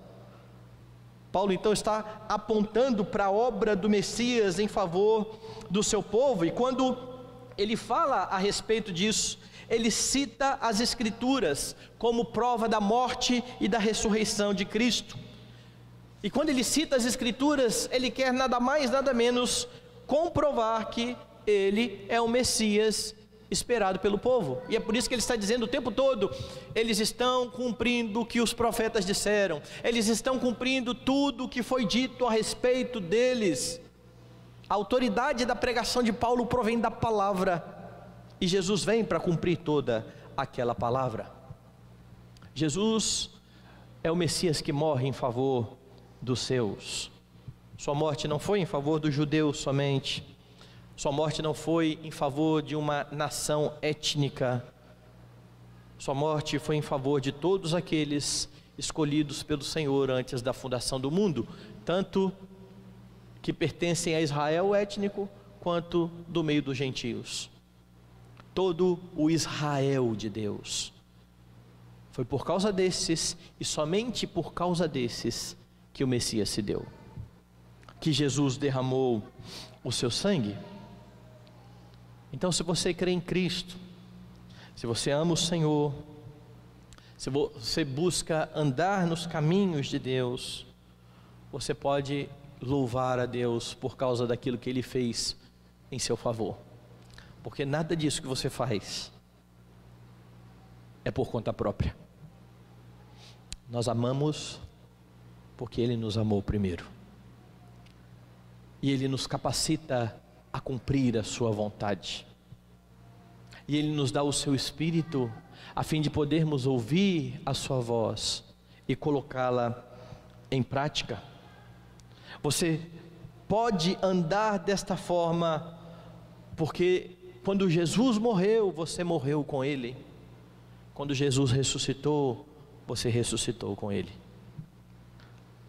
Paulo então está apontando para a obra do Messias em favor do seu povo, e quando ele fala a respeito disso, ele cita as Escrituras como prova da morte e da ressurreição de Cristo. E quando ele cita as Escrituras, ele quer nada mais, nada menos comprovar que ele é o Messias esperado pelo povo. E é por isso que ele está dizendo o tempo todo: eles estão cumprindo o que os profetas disseram, eles estão cumprindo tudo o que foi dito a respeito deles. A autoridade da pregação de Paulo provém da palavra, e Jesus vem para cumprir toda aquela palavra. Jesus é o Messias que morre em favor dos seus. Sua morte não foi em favor dos judeus somente, sua morte não foi em favor de uma nação étnica, sua morte foi em favor de todos aqueles escolhidos pelo Senhor antes da fundação do mundo, tanto que pertencem a Israel étnico, quanto do meio dos gentios. Todo o Israel de Deus. Foi por causa desses, e somente por causa desses, que o Messias se deu, que Jesus derramou o seu sangue. Então, se você crê em Cristo, se você ama o Senhor, se você busca andar nos caminhos de Deus, você pode louvar a Deus por causa daquilo que Ele fez em seu favor, porque nada disso que você faz é por conta própria. Nós amamos porque Ele nos amou primeiro. E Ele nos capacita a cumprir a sua vontade. E Ele nos dá o seu Espírito a fim de podermos ouvir a sua voz e colocá-la em prática. Você pode andar desta forma porque quando Jesus morreu, você morreu com Ele. Quando Jesus ressuscitou, você ressuscitou com Ele.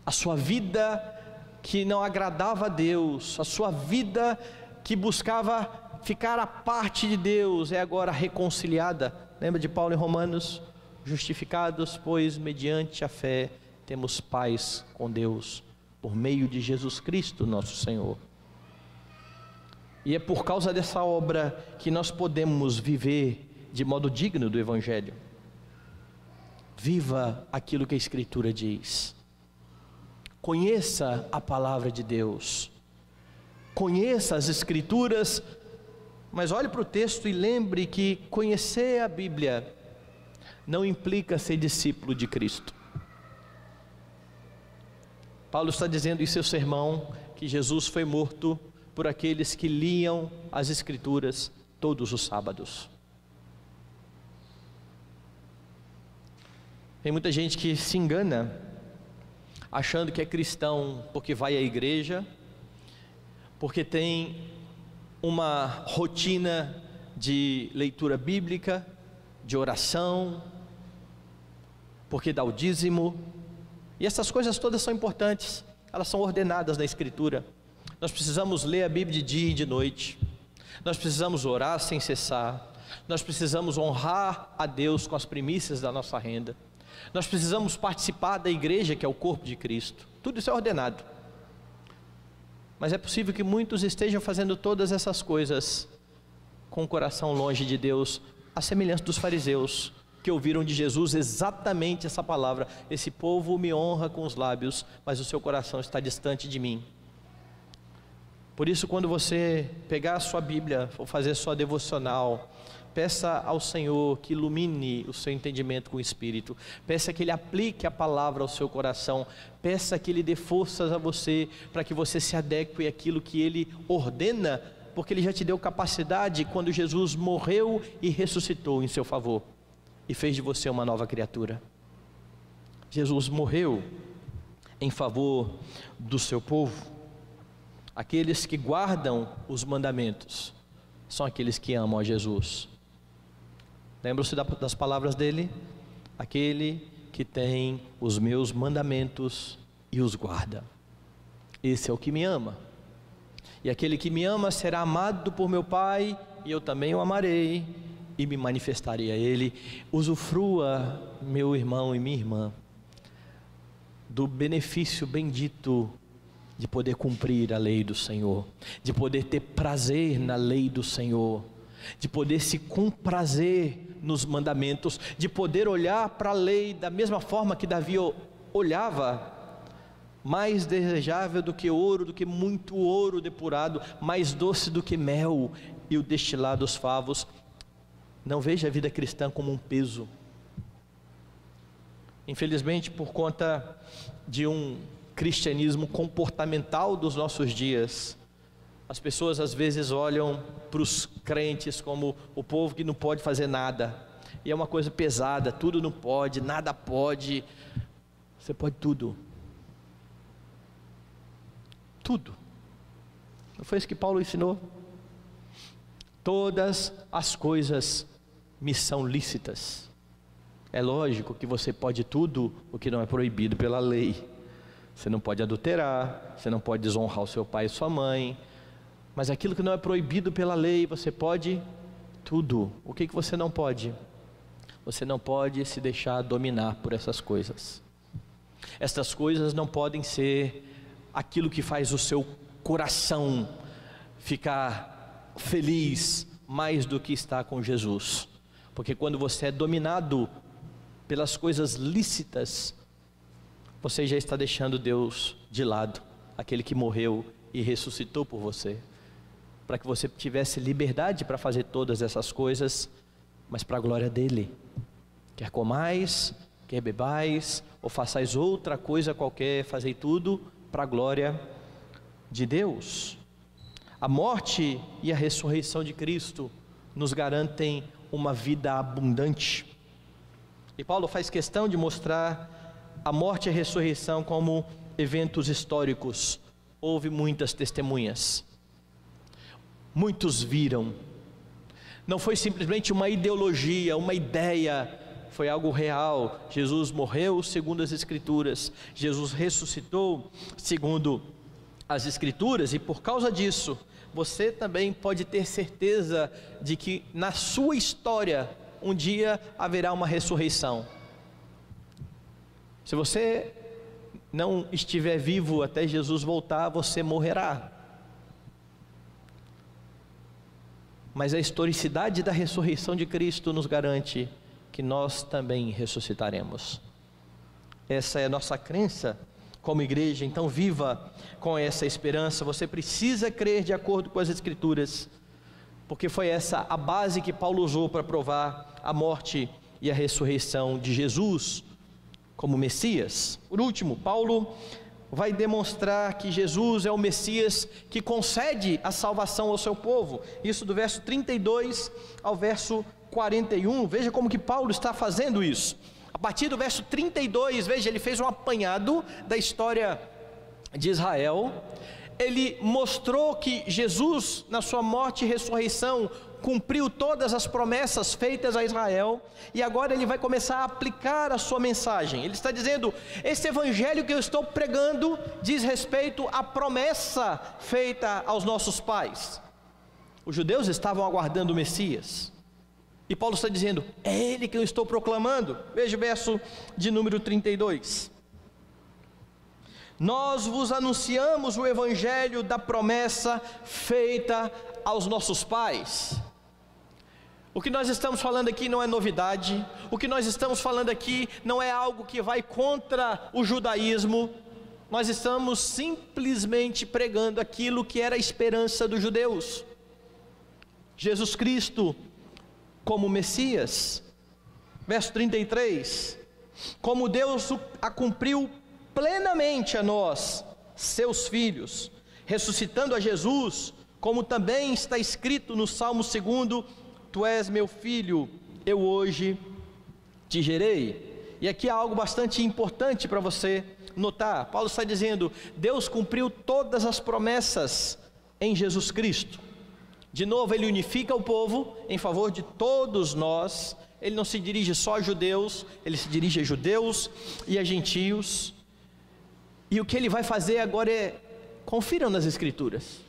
A sua vida que não agradava a Deus, a sua vida que buscava ficar à parte de Deus, é agora reconciliada. Lembra de Paulo em Romanos? Justificados, pois, mediante a fé, temos paz com Deus, por meio de Jesus Cristo, nosso Senhor. E é por causa dessa obra que nós podemos viver de modo digno do Evangelho. Viva aquilo que a Escritura diz. Conheça a palavra de Deus. Conheça as Escrituras, mas olhe para o texto e lembre que conhecer a Bíblia não implica ser discípulo de Cristo. Paulo está dizendo em seu sermão que Jesus foi morto por aqueles que liam as Escrituras todos os sábados. Tem muita gente que se engana, achando que é cristão porque vai à igreja, porque tem uma rotina de leitura bíblica, de oração, porque dá o dízimo, e essas coisas todas são importantes, elas são ordenadas na Escritura. Nós precisamos ler a Bíblia de dia e de noite, nós precisamos orar sem cessar, nós precisamos honrar a Deus com as primícias da nossa renda, nós precisamos participar da igreja que é o corpo de Cristo. Tudo isso é ordenado. Mas é possível que muitos estejam fazendo todas essas coisas com o coração longe de Deus, à semelhança dos fariseus, que ouviram de Jesus exatamente essa palavra: esse povo me honra com os lábios, mas o seu coração está distante de mim. Por isso, quando você pegar a sua Bíblia, ou fazer a sua devocional, peça ao Senhor que ilumine o seu entendimento com o Espírito, peça que Ele aplique a palavra ao seu coração, peça que Ele dê forças a você, para que você se adeque àquilo que Ele ordena, porque Ele já te deu capacidade quando Jesus morreu e ressuscitou em seu favor, e fez de você uma nova criatura. Jesus morreu em favor do seu povo. Aqueles que guardam os mandamentos são aqueles que amam a Jesus. Lembram-se das palavras dele? Aquele que tem os meus mandamentos e os guarda, esse é o que me ama. E aquele que me ama será amado por meu Pai, e eu também o amarei e me manifestarei a ele. Usufrua, meu irmão e minha irmã, do benefício bendito de poder cumprir a lei do Senhor, de poder ter prazer na lei do Senhor, de poder se comprazer nos mandamentos, de poder olhar para a lei da mesma forma que Davi olhava, mais desejável do que ouro, do que muito ouro depurado, mais doce do que mel e o destilar dos favos. Não veja a vida cristã como um peso. Infelizmente, por conta de um cristianismo comportamental dos nossos dias, as pessoas às vezes olham para os crentes como o povo que não pode fazer nada, e é uma coisa pesada, tudo não pode, nada pode. Você pode tudo, tudo. Não foi isso que Paulo ensinou? Todas as coisas me são lícitas. É lógico que você pode tudo o que não é proibido pela lei. Você não pode adulterar, você não pode desonrar o seu pai e sua mãe, mas aquilo que não é proibido pela lei, você pode tudo. O que você não pode? Você não pode se deixar dominar por essas coisas. Estas coisas não podem ser aquilo que faz o seu coração ficar feliz mais do que estar com Jesus, porque quando você é dominado pelas coisas lícitas, você já está deixando Deus de lado, aquele que morreu e ressuscitou por você, para que você tivesse liberdade para fazer todas essas coisas, mas para a glória dele. Quer comais, quer bebais, ou façais outra coisa qualquer, fazei tudo para a glória de Deus. A morte e a ressurreição de Cristo nos garantem uma vida abundante. E Paulo faz questão de mostrar a morte e a ressurreição como eventos históricos. Houve muitas testemunhas, muitos viram. Não foi simplesmente uma ideologia, uma ideia, foi algo real. Jesus morreu segundo as Escrituras, Jesus ressuscitou segundo as Escrituras, e por causa disso, você também pode ter certeza de que na sua história, um dia haverá uma ressurreição. Se você não estiver vivo até Jesus voltar, você morrerá. Mas a historicidade da ressurreição de Cristo nos garante que nós também ressuscitaremos. Essa é a nossa crença como igreja. Então viva com essa esperança. Você precisa crer de acordo com as Escrituras, porque foi essa a base que Paulo usou para provar a morte e a ressurreição de Jesus como Messias. Por último, Paulo vai demonstrar que Jesus é o Messias que concede a salvação ao seu povo. Isso do verso 32 ao verso 41. Veja como que Paulo está fazendo isso. A partir do verso 32, veja, ele fez um apanhado da história de Israel. Ele mostrou que Jesus, na sua morte e ressurreição, cumpriu todas as promessas feitas a Israel, e agora ele vai começar a aplicar a sua mensagem. Ele está dizendo: esse evangelho que eu estou pregando diz respeito à promessa feita aos nossos pais. Os judeus estavam aguardando o Messias, e Paulo está dizendo: é ele que eu estou proclamando. Veja o verso de número 32. Nós vos anunciamos o evangelho da promessa feita aos nossos pais. O que nós estamos falando aqui não é novidade. O que nós estamos falando aqui não é algo que vai contra o judaísmo. Nós estamos simplesmente pregando aquilo que era a esperança dos judeus: Jesus Cristo como Messias. Verso 33: como Deus a cumpriu plenamente a nós, seus filhos, ressuscitando a Jesus, como também está escrito no Salmo 2: Tu és meu filho, eu hoje te gerei. E aqui há algo bastante importante para você notar. Paulo está dizendo: Deus cumpriu todas as promessas em Jesus Cristo. De novo, ele unifica o povo em favor de todos nós. Ele não se dirige só a judeus, ele se dirige a judeus e a gentios. E o que ele vai fazer agora é: confiram nas Escrituras.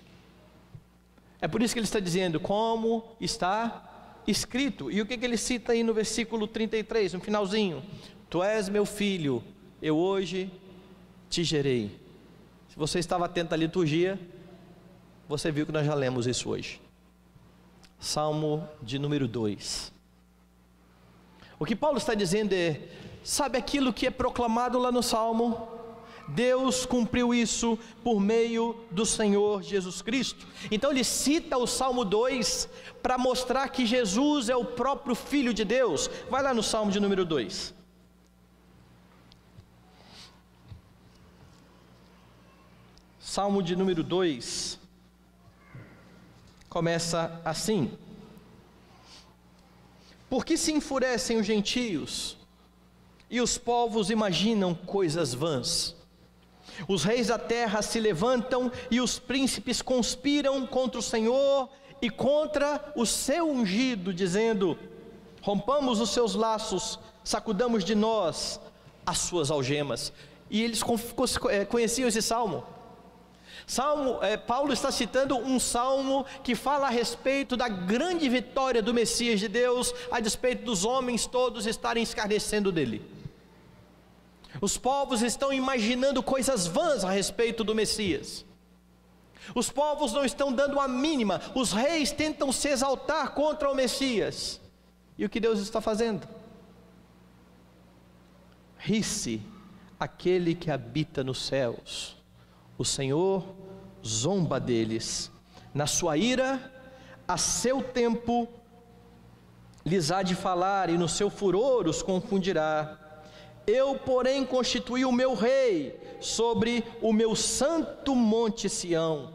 É por isso que ele está dizendo: como está escrito. E o que ele cita aí no versículo 33, no finalzinho? Tu és meu filho, eu hoje te gerei. Se você estava atento à liturgia, você viu que nós já lemos isso hoje. Salmo de número 2. O que Paulo está dizendo é: sabe aquilo que é proclamado lá no Salmo? Deus cumpriu isso por meio do Senhor Jesus Cristo. Então ele cita o Salmo 2 para mostrar que Jesus é o próprio Filho de Deus. Vai lá no Salmo de número 2. Salmo de número 2 começa assim: por que se enfurecem os gentios e os povos imaginam coisas vãs? Os reis da terra se levantam e os príncipes conspiram contra o Senhor e contra o seu ungido, dizendo: rompamos os seus laços, sacudamos de nós as suas algemas. E eles conheciam esse salmo. Paulo está citando um salmo que fala a respeito da grande vitória do Messias de Deus, a despeito dos homens todos estarem escarnecendo dele. Os povos estão imaginando coisas vãs a respeito do Messias. Os povos não estão dando a mínima. Os reis tentam se exaltar contra o Messias. E o que Deus está fazendo? Ri-se aquele que habita nos céus. O Senhor zomba deles. Na sua ira, a seu tempo, lhes há de falar, e no seu furor os confundirá. Eu, porém, constituí o meu rei sobre o meu santo monte Sião.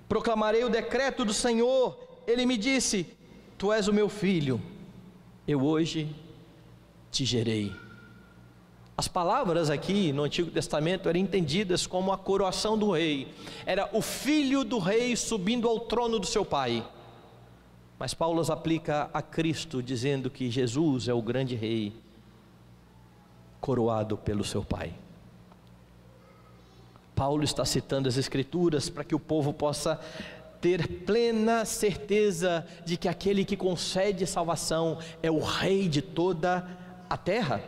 Proclamarei o decreto do Senhor. Ele me disse: tu és o meu filho, eu hoje te gerei. As palavras aqui no Antigo Testamento eram entendidas como a coroação do rei. Era o filho do rei subindo ao trono do seu pai. Mas Paulo as aplica a Cristo, dizendo que Jesus é o grande rei, coroado pelo seu pai. Paulo está citando as Escrituras para que o povo possa ter plena certeza de que aquele que concede salvação é o rei de toda a terra.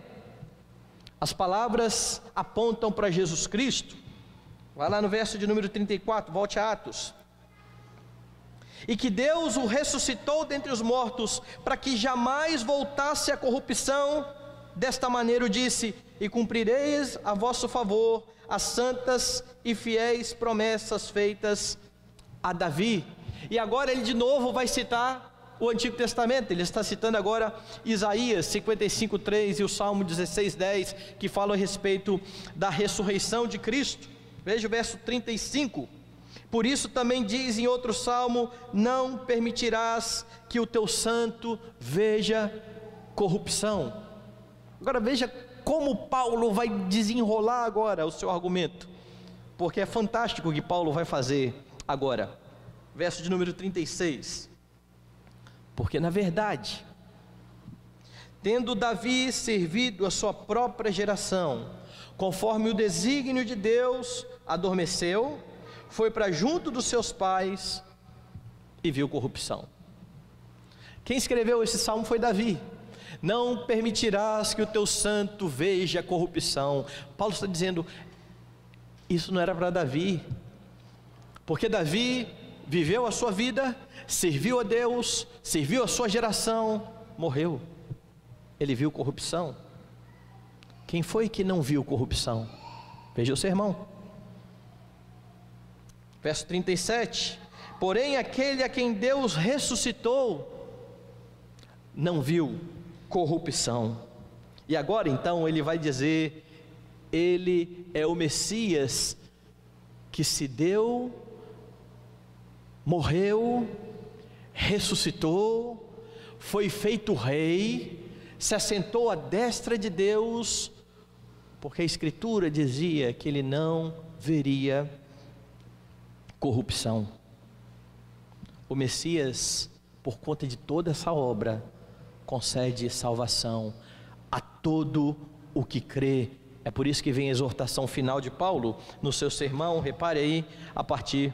As palavras apontam para Jesus Cristo. Vai lá no verso de número 34, volte a Atos. E que Deus o ressuscitou dentre os mortos, para que jamais voltasse à corrupção. Desta maneira o disse: e cumprireis a vosso favor as santas e fiéis promessas feitas a Davi. E agora ele de novo vai citar o Antigo Testamento. Ele está citando agora Isaías 55:3 e o Salmo 16:10, que falam a respeito da ressurreição de Cristo. Veja o verso 35. Por isso também diz em outro salmo: não permitirás que o teu santo veja corrupção. Agora veja como Paulo vai desenrolar agora o seu argumento, porque é fantástico o que Paulo vai fazer agora. Verso de número 36. Porque na verdade, tendo Davi servido a sua própria geração, conforme o desígnio de Deus, adormeceu, foi para junto dos seus pais e viu corrupção. Quem escreveu esse salmo foi Davi. Não permitirás que o teu santo veja corrupção. Paulo está dizendo, isso não era para Davi, porque Davi viveu a sua vida, serviu a Deus, serviu a sua geração, morreu. Ele viu corrupção. Quem foi que não viu corrupção? Veja o sermão. Verso 37. Porém aquele a quem Deus ressuscitou não viu corrupção. E agora então ele vai dizer: ele é o Messias que se deu, morreu, ressuscitou, foi feito rei, se assentou à destra de Deus, porque a Escritura dizia que ele não veria corrupção. O Messias, por conta de toda essa obra, concede salvação a todo o que crê. É por isso que vem a exortação final de Paulo no seu sermão. Repare aí, a partir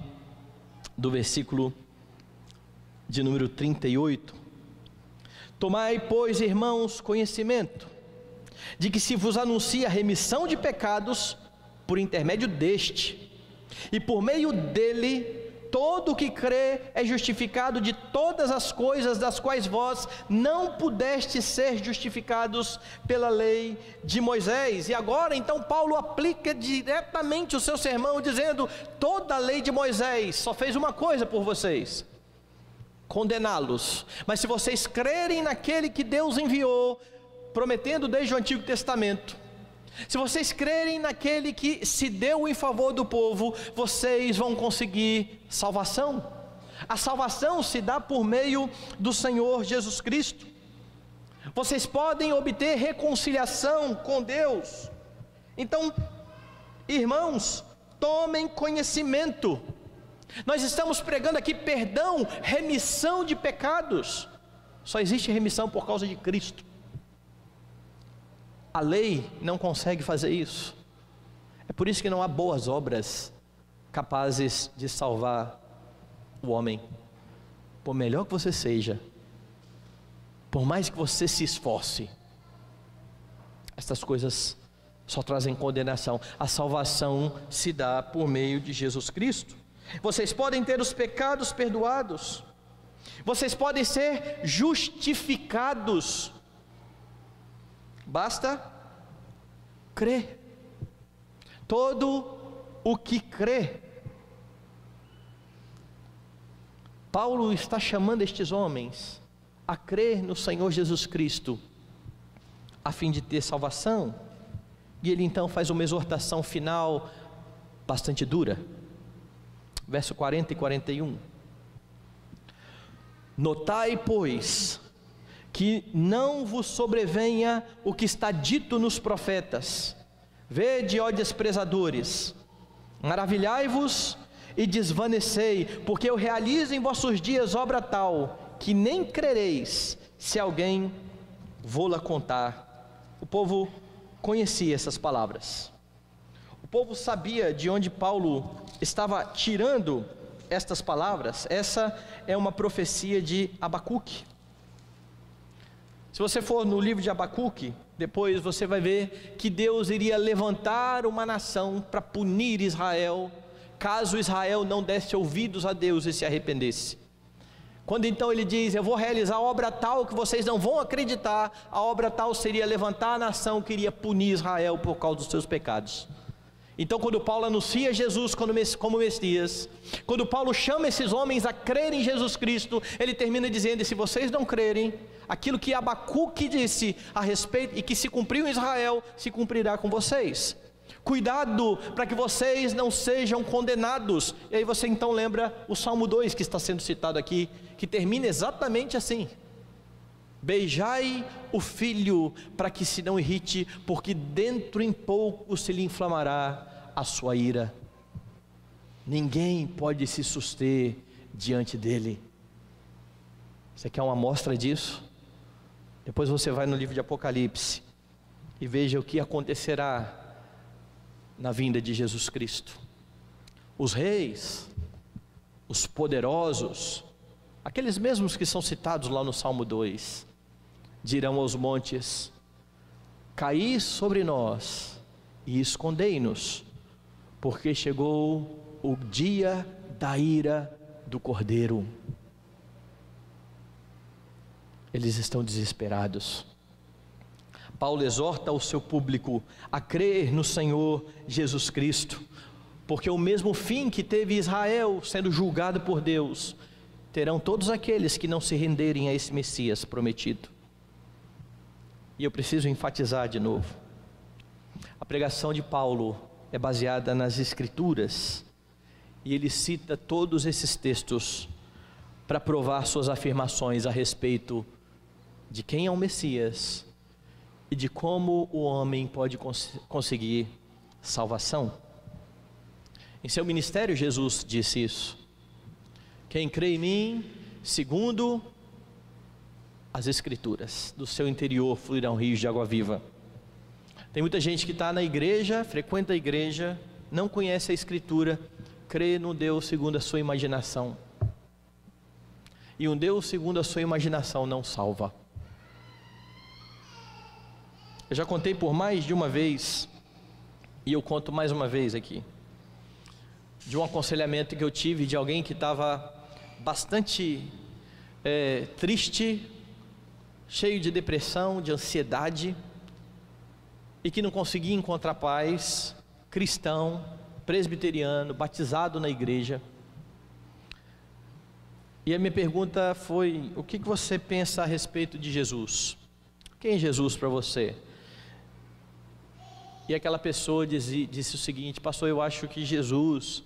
do versículo de número 38. Tomai, pois, irmãos, conhecimento de que se vos anuncia a remissão de pecados por intermédio deste, e por meio dele todo o que crê é justificado de todas as coisas das quais vós não pudestes ser justificados pela lei de Moisés. E agora então Paulo aplica diretamente o seu sermão, dizendo: toda a lei de Moisés só fez uma coisa por vocês: condená-los. Mas se vocês crerem naquele que Deus enviou, prometendo desde o Antigo Testamento, se vocês crerem naquele que se deu em favor do povo, vocês vão conseguir salvação. A salvação se dá por meio do Senhor Jesus Cristo. Vocês podem obter reconciliação com Deus. Então, irmãos, tomem conhecimento. Nós estamos pregando aqui perdão, remissão de pecados. Só existe remissão por causa de Cristo. A lei não consegue fazer isso. É por isso que não há boas obras capazes de salvar o homem. Por melhor que você seja, por mais que você se esforce, estas coisas só trazem condenação. A salvação se dá por meio de Jesus Cristo. Vocês podem ter os pecados perdoados, vocês podem ser justificados. Basta crer. Todo o que crê. Paulo está chamando estes homens a crer no Senhor Jesus Cristo a fim de ter salvação. E ele então faz uma exortação final bastante dura. Verso 40 e 41. Notai, pois, que não vos sobrevenha o que está dito nos profetas. Vede, ó desprezadores, maravilhai-vos e desvanecei, porque eu realizo em vossos dias obra tal, que nem crereis, se alguém vô-la contar. O povo conhecia essas palavras. O povo sabia de onde Paulo estava tirando estas palavras. Essa é uma profecia de Abacuque. Se você for no livro de Abacuque, depois você vai ver que Deus iria levantar uma nação para punir Israel, caso Israel não desse ouvidos a Deus e se arrependesse. Quando então ele diz, eu vou realizar a obra tal que vocês não vão acreditar, a obra tal seria levantar a nação que iria punir Israel por causa dos seus pecados. Então quando Paulo anuncia Jesus como Messias, quando Paulo chama esses homens a crerem em Jesus Cristo, ele termina dizendo, e se vocês não crerem, aquilo que Abacuque disse a respeito, e que se cumpriu em Israel, se cumprirá com vocês. Cuidado para que vocês não sejam condenados. E aí você então lembra o Salmo 2 que está sendo citado aqui, que termina exatamente assim: beijai o filho para que se não irrite, porque dentro em pouco se lhe inflamará a sua ira. Ninguém pode se suster diante dele. Você quer uma amostra disso? Depois você vai no livro de Apocalipse e veja o que acontecerá na vinda de Jesus Cristo. Os reis, os poderosos, aqueles mesmos que são citados lá no Salmo 2, dirão aos montes: caí sobre nós e escondei-nos, porque chegou o dia da ira do Cordeiro. Eles estão desesperados. Paulo exorta o seu público a crer no Senhor Jesus Cristo, porque o mesmo fim que teve Israel sendo julgado por Deus, terão todos aqueles que não se renderem a esse Messias prometido. E eu preciso enfatizar de novo, a pregação de Paulo é baseada nas Escrituras, e ele cita todos esses textos para provar suas afirmações a respeito de quem é o Messias e de como o homem pode conseguir salvação. Em seu ministério Jesus disse isso: quem crê em mim, segundo as Escrituras, do seu interior fluirão rios de água viva. Tem muita gente que está na igreja, frequenta a igreja, não conhece a Escritura, crê no Deus segundo a sua imaginação, e um Deus segundo a sua imaginação não salva. Eu já contei por mais de uma vez, e eu conto mais uma vez aqui, de um aconselhamento que eu tive de alguém que estava bastante triste, cheio de depressão, de ansiedade, e que não conseguia encontrar paz, cristão, presbiteriano, batizado na igreja. E a minha pergunta foi: o que você pensa a respeito de Jesus? Quem é Jesus para você? E aquela pessoa disse o seguinte: pastor, eu acho que Jesus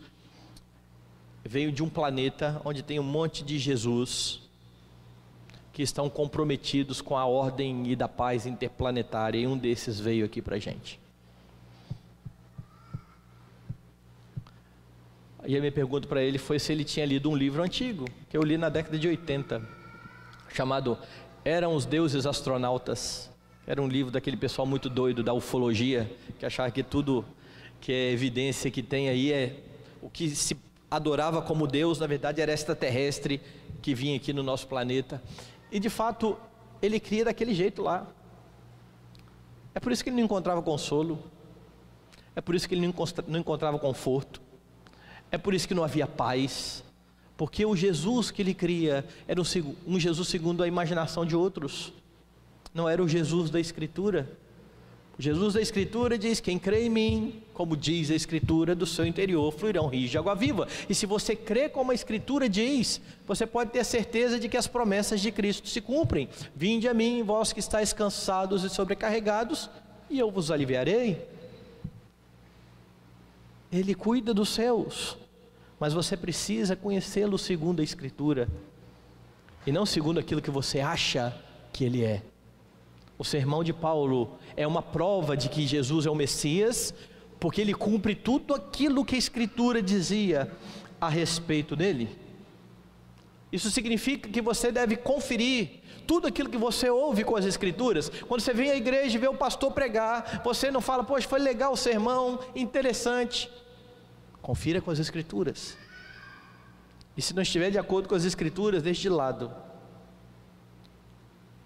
veio de um planeta onde tem um monte de Jesus que estão comprometidos com a ordem e da paz interplanetária, e um desses veio aqui para a gente. E a minha pergunta para ele foi se ele tinha lido um livro antigo, que eu li na década de 80, chamado Eram os Deuses Astronautas. Era um livro daquele pessoal muito doido da ufologia, que achava que tudo que é evidência que tem aí é o que se adorava como Deus, na verdade era extraterrestre que vinha aqui no nosso planeta. E de fato ele cria daquele jeito lá. É por isso que ele não encontrava consolo, é por isso que ele não encontrava conforto, é por isso que não havia paz, porque o Jesus que ele cria era um Jesus segundo a imaginação de outros, não era o Jesus da Escritura. Jesus da Escritura diz: quem crê em mim, como diz a Escritura, do seu interior fluirão rios de água viva. E se você crê como a Escritura diz, você pode ter certeza de que as promessas de Cristo se cumprem. Vinde a mim, vós que estáis cansados e sobrecarregados, e eu vos aliviarei. Ele cuida dos céus, mas você precisa conhecê-lo segundo a Escritura, e não segundo aquilo que você acha que ele é. O sermão de Paulo é uma prova de que Jesus é o Messias, porque ele cumpre tudo aquilo que a Escritura dizia a respeito dele. Isso significa que você deve conferir tudo aquilo que você ouve com as Escrituras. Quando você vem à igreja e vê o pastor pregar, você não fala: poxa, foi legal o sermão, interessante. Confira com as Escrituras. E se não estiver de acordo com as Escrituras, deixe de lado.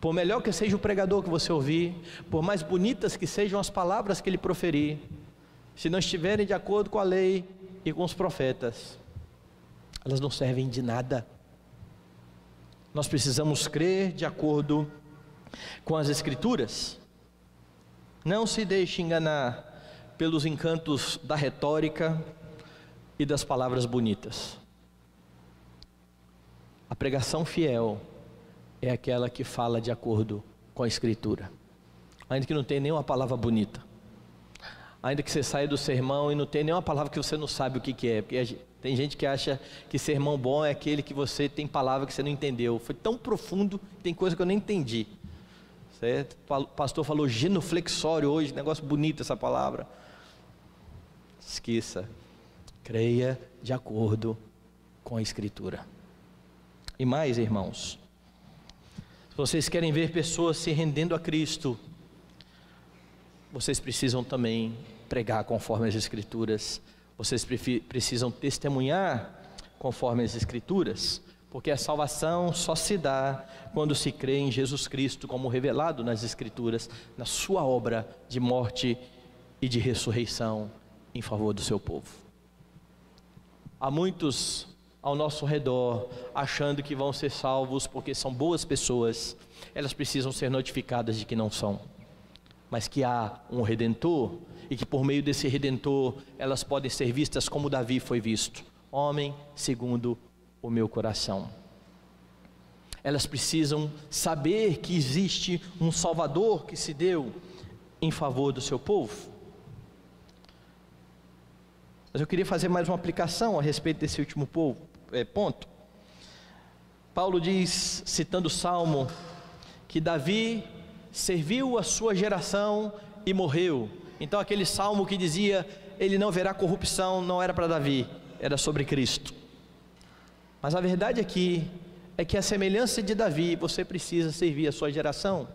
Por melhor que seja o pregador que você ouvir, por mais bonitas que sejam as palavras que ele proferir, se não estiverem de acordo com a lei e com os profetas, elas não servem de nada. Nós precisamos crer de acordo com as Escrituras. Não se deixe enganar pelos encantos da retórica e das palavras bonitas. A pregação fiel é aquela que fala de acordo com a Escritura, ainda que não tenha nenhuma palavra bonita, ainda que você saia do sermão e não tenha nenhuma palavra que você não sabe o que é, porque tem gente que acha que sermão bom é aquele que você tem palavra que você não entendeu. Foi tão profundo, tem coisa que eu nem entendi, certo? O pastor falou genuflexório hoje, negócio bonito essa palavra. Esqueça, creia de acordo com a Escritura. E mais, irmãos, se vocês querem ver pessoas se rendendo a Cristo, vocês precisam também pregar conforme as Escrituras. Vocês precisam testemunhar conforme as Escrituras, porque a salvação só se dá quando se crê em Jesus Cristo como revelado nas Escrituras, na sua obra de morte e de ressurreição em favor do seu povo. Há muitos ao nosso redor achando que vão ser salvos porque são boas pessoas. Elas precisam ser notificadas de que não são, mas que há um Redentor, e que por meio desse Redentor elas podem ser vistas como Davi foi visto: homem segundo o meu coração. Elas precisam saber que existe um Salvador que se deu em favor do seu povo. Mas eu queria fazer mais uma aplicação a respeito desse último ponto. Paulo diz, citando o Salmo, que Davi serviu a sua geração e morreu. Então aquele Salmo que dizia: ele não verá corrupção, não era para Davi, era sobre Cristo. Mas a verdade aqui é que a semelhança de Davi, você precisa servir a sua geração.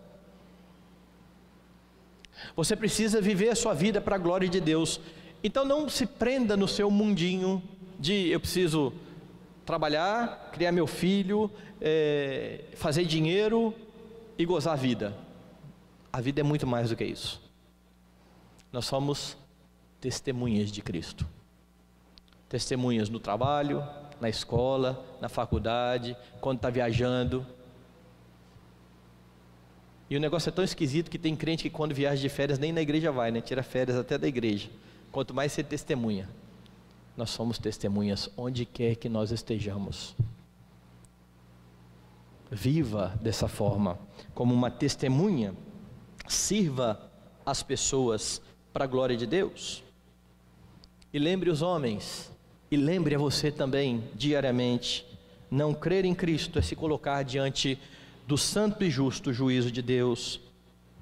Você precisa viver a sua vida para a glória de Deus. Então não se prenda no seu mundinho de: eu preciso trabalhar, criar meu filho, fazer dinheiro e gozar a vida. A vida é muito mais do que isso. Nós somos testemunhas de Cristo. Testemunhas no trabalho, na escola, na faculdade, quando está viajando. E o negócio é tão esquisito que tem crente que quando viaja de férias nem na igreja vai, né? Tira férias até da igreja. Quanto mais você testemunha. Nós somos testemunhas onde quer que nós estejamos. Viva dessa forma, como uma testemunha. Sirva as pessoas para a glória de Deus. E lembre os homens, e lembre a você também diariamente: não crer em Cristo é se colocar diante do santo e justo juízo de Deus,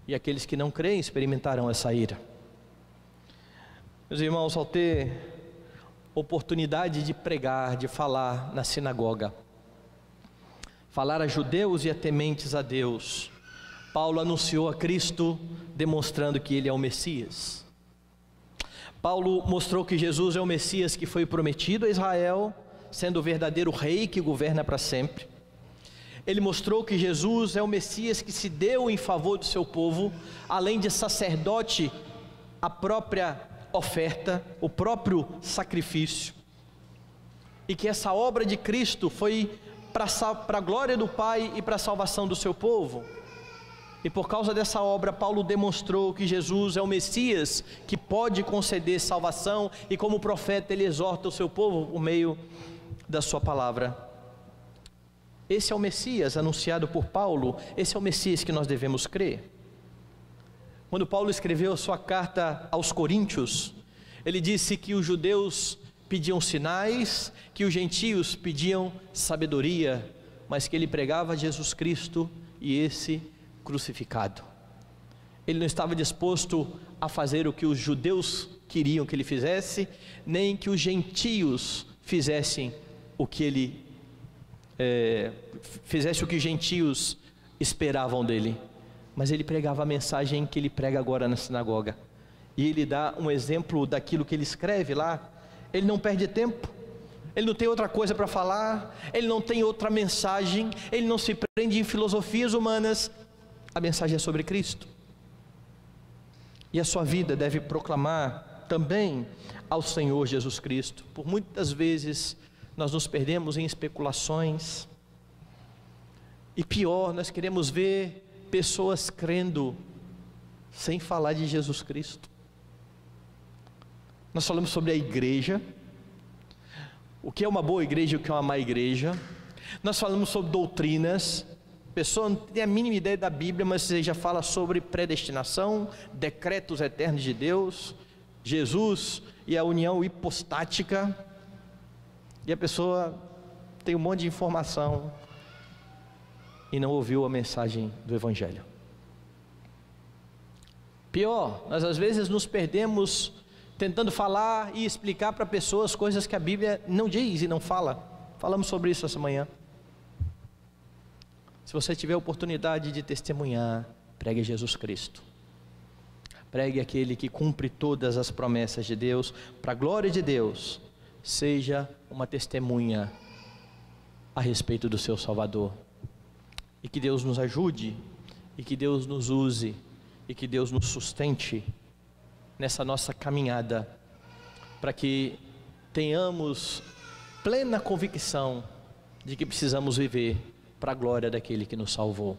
e aqueles que não creem experimentarão essa ira. Meus irmãos, ao ter oportunidade de pregar, de falar na sinagoga, falar a judeus e a tementes a Deus, Paulo anunciou a Cristo, demonstrando que ele é o Messias. Paulo mostrou que Jesus é o Messias que foi prometido a Israel, sendo o verdadeiro rei que governa para sempre. Ele mostrou que Jesus é o Messias que se deu em favor do seu povo, além de sacerdote, a própria oferta, o próprio sacrifício, e que essa obra de Cristo foi para a glória do Pai e para a salvação do seu povo. E por causa dessa obra, Paulo demonstrou que Jesus é o Messias que pode conceder salvação, e como profeta ele exorta o seu povo por meio da sua palavra. Esse é o Messias anunciado por Paulo, esse é o Messias que nós devemos crer. Quando Paulo escreveu a sua carta aos Coríntios, ele disse que os judeus pediam sinais, que os gentios pediam sabedoria, mas que ele pregava Jesus Cristo e esse crucificado. Ele não estava disposto a fazer o que os judeus queriam que ele fizesse, nem que os gentios fizessem o que ele fizesse o que os gentios esperavam dele. Mas ele pregava a mensagem que ele prega agora na sinagoga, e ele dá um exemplo daquilo que ele escreve lá. Ele não perde tempo, ele não tem outra coisa para falar, ele não tem outra mensagem, ele não se prende em filosofias humanas. A mensagem é sobre Cristo, e a sua vida deve proclamar também ao Senhor Jesus Cristo. Por muitas vezes nós nos perdemos em especulações, e pior, nós queremos ver pessoas crendo sem falar de Jesus Cristo. Nós falamos sobre a igreja, o que é uma boa igreja e o que é uma má igreja. Nós falamos sobre doutrinas. A pessoa não tem a mínima ideia da Bíblia, mas você já fala sobre predestinação, decretos eternos de Deus, Jesus e a união hipostática, e a pessoa tem um monte de informação e não ouviu a mensagem do Evangelho. Pior, nós às vezes nos perdemos tentando falar e explicar para pessoas coisas que a Bíblia não diz e não fala. Falamos sobre isso essa manhã. Se você tiver a oportunidade de testemunhar, pregue Jesus Cristo. Pregue aquele que cumpre todas as promessas de Deus, para a glória de Deus. Seja uma testemunha a respeito do seu Salvador. E que Deus nos ajude, e que Deus nos use, e que Deus nos sustente nessa nossa caminhada, para que tenhamos plena convicção de que precisamos viver para a glória daquele que nos salvou.